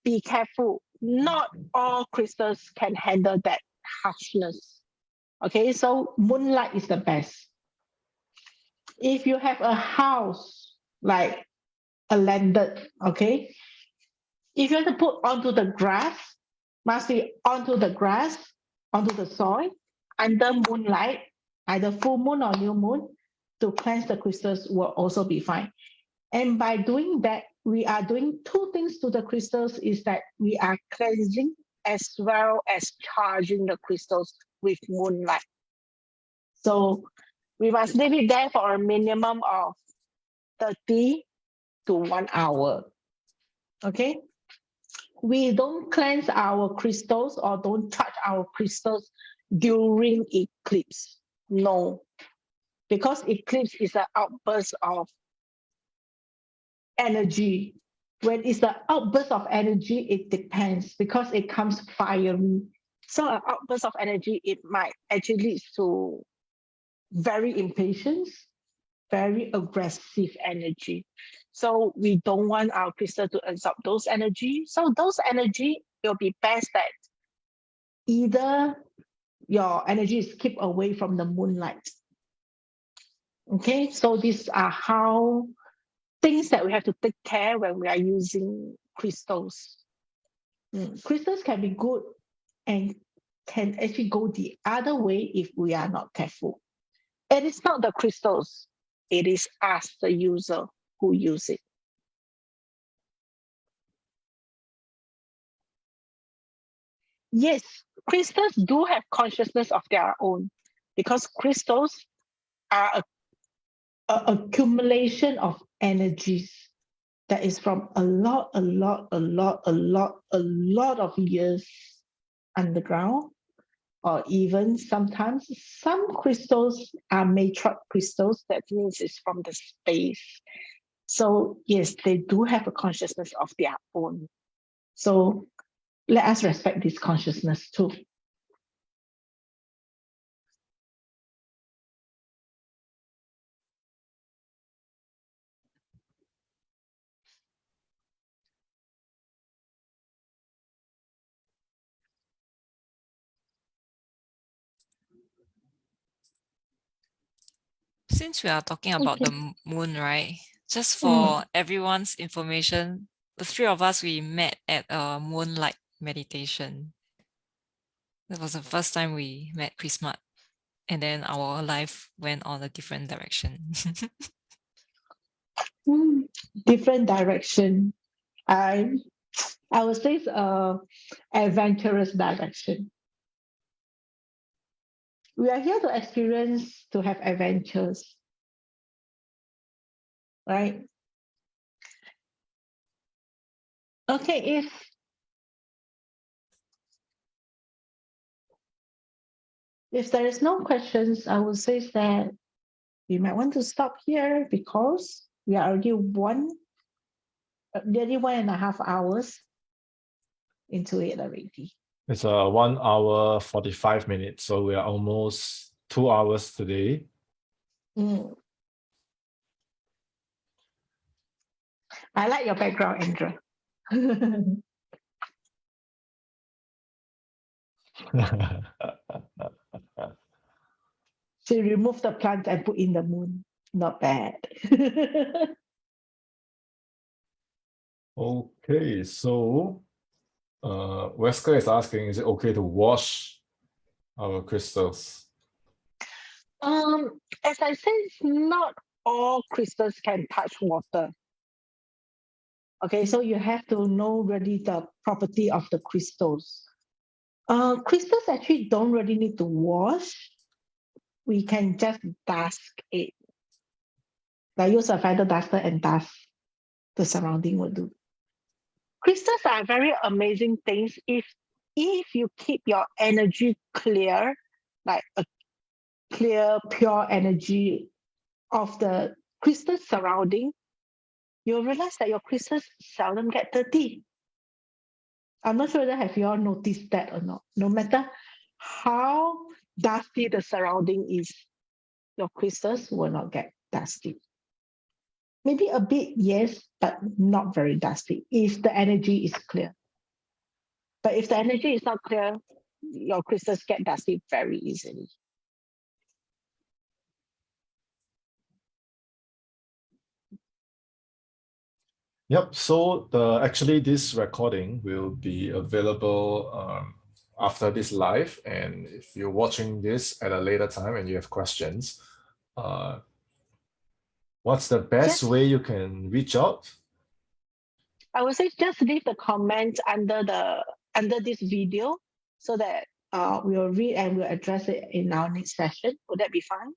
Be careful. Not all crystals can handle that harshness. Okay, so moonlight is the best. If you have a house like a landed, okay, if you want to put onto the grass, must be onto the grass, onto the soil, under moonlight, either full moon or new moon, to cleanse the crystals will also be fine. And by doing that, we are doing two things to the crystals, is that we are cleansing as well as charging the crystals with moonlight. So we must leave it there for a minimum of 30 to 1 hour. Okay? We don't cleanse our crystals or don't touch our crystals during eclipse. No. Because eclipse is an outburst of energy. When it's an outburst of energy, it depends because it comes fiery. So an outburst of energy, it might actually lead to very impatience, very aggressive energy. So we don't want our crystal to absorb those energy. So those energy, it will be best that either your energy is kept away from the moonlight. Okay, so these are how things that we have to take care when we are using crystals. Crystals can be good and can actually go the other way if we are not careful. It is not the crystals, it is us, the user, who use it. Yes, crystals do have consciousness of their own because crystals are a accumulation of energies that is from a lot of years underground, or even sometimes some crystals are matrix crystals. That means it's from the space. So yes, they do have a consciousness of their own. So let us respect this consciousness too. Since we are talking about the Okay. moon, right? Just for everyone's information, the three of us, we met at a moonlight meditation. That was the first time we met Chrismat. And then our life went on a different direction. Different direction. I would say it's adventurous direction. We are here to experience, to have adventures, right? Okay, if there is no questions, I would say that we might want to stop here because we are already nearly 1.5 hours into it already. It's a 1 hour 45 minutes, so we are almost 2 hours today. I like your background, Andrea. She removed the plant and put in the moon. Not bad. Okay, so Wesker is asking, is it okay to wash our crystals? As I said, not all crystals can touch water. Okay, so you have to know really the property of the crystals. Crystals actually don't really need to wash. We can just dust it. Like use a feather duster and dust the surrounding will do. Crystals are very amazing things if you keep your energy clear, like a clear, pure energy of the crystal surrounding, you'll realize that your crystals seldom get dirty. I'm not sure whether have you all noticed that or not. No matter how dusty the surrounding is, your crystals will not get dusty. Maybe a bit, yes, but not very dusty if the energy is clear. But if the energy is not clear, your crystals get dusty very easily. Yep, so actually this recording will be available after this live, and if you're watching this at a later time and you have questions, what's the best way you can reach out? I would say just leave the comments under this video so that we'll read and we'll address it in our next session. Would that be fine?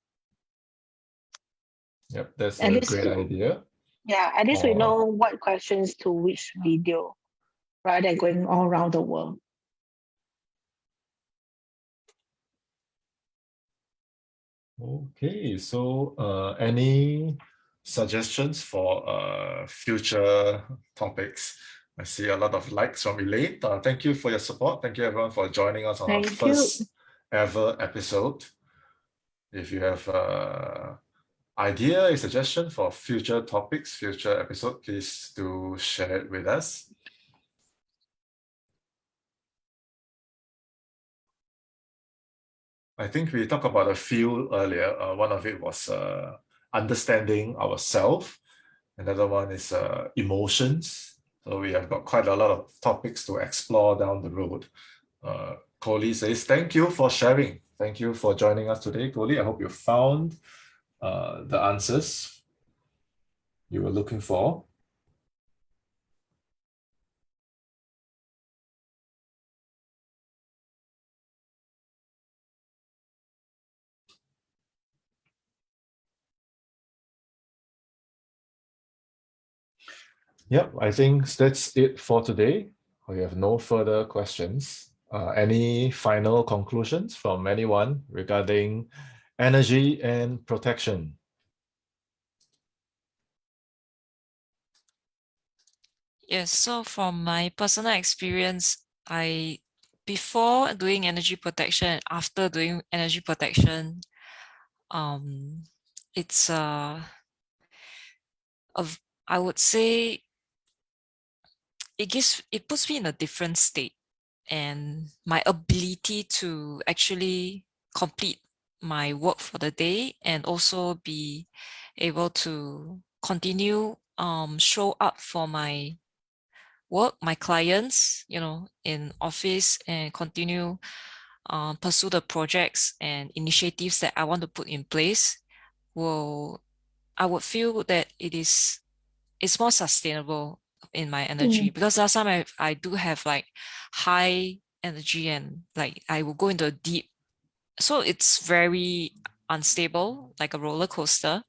Yep, that's At a least, great idea. yeah, at least we know what questions to which video rather than going all around the world. Okay, so any suggestions for future topics? I see a lot of likes from Elaine. Thank you for your support. Thank you everyone for joining us on our Thank you. first ever episode. If you have idea, a suggestion for future topics, future episode, please do share it with us. I think we talked about a few earlier. One of it was understanding ourselves. Another one is emotions. So we have got quite a lot of topics to explore down the road. Coley says, thank you for sharing. Thank you for joining us today, Coley. I hope you found the answers you were looking for. Yep, I think that's it for today. We have no further questions. Any final conclusions from anyone regarding energy and protection? Yes, so from my personal experience, before doing energy protection, after doing energy protection, it's I would say it puts me in a different state, and my ability to actually complete my work for the day and also be able to continue show up for my work, my clients, in office and continue pursue the projects and initiatives that I want to put in place. I would feel that it's more sustainable in my energy, because last time I do have like high energy and like I will go into a deep, so it's very unstable, like a roller coaster.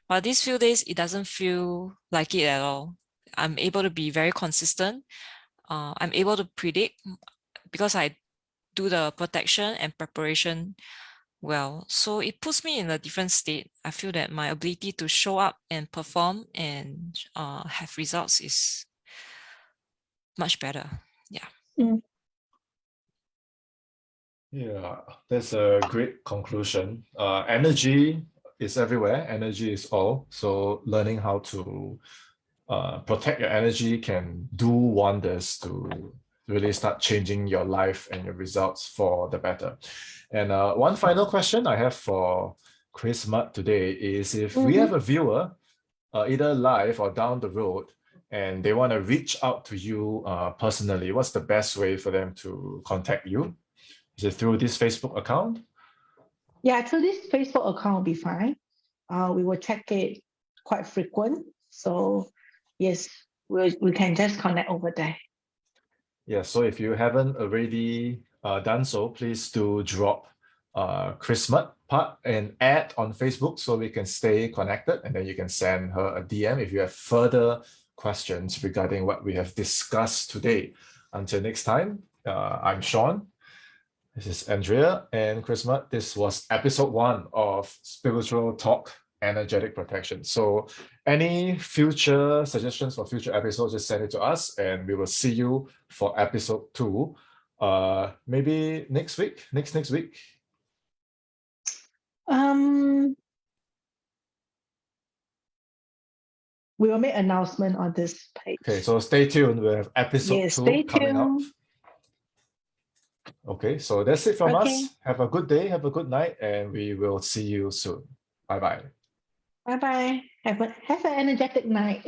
But these few days, it doesn't feel like it at all. I'm able to be very consistent. I'm able to predict because I do the protection and preparation well. So it puts me in a different state. I feel that my ability to show up and perform and have results is much better. Yeah. Yeah, that's a great conclusion. Energy is everywhere. Energy is all. So learning how to protect your energy can do wonders to really start changing your life and your results for the better. And one final question I have for Chrismat today is, if we have a viewer, either live or down the road, and they want to reach out to you personally, what's the best way for them to contact you? Is it through this Facebook account? Yeah, through this Facebook account will be fine. We will check it quite frequent. So yes, we can just connect over there. Yeah, so if you haven't already done so, please do drop Chrismat part and add on Facebook so we can stay connected, and then you can send her a DM if you have further questions regarding what we have discussed today. Until next time, I'm Sean. This is Andrea and Chrismat. This was episode 1 of Spiritual Talk Energetic Protection. So any future suggestions for future episodes, just send it to us and we will see you for episode 2. Maybe next week, next week. We will make announcement on this page. Okay, so stay tuned. We have episode 2 coming up. Okay, so that's it from us. Have a good day, have a good night, and we will see you soon. Bye-bye. Bye-bye. Have an energetic night.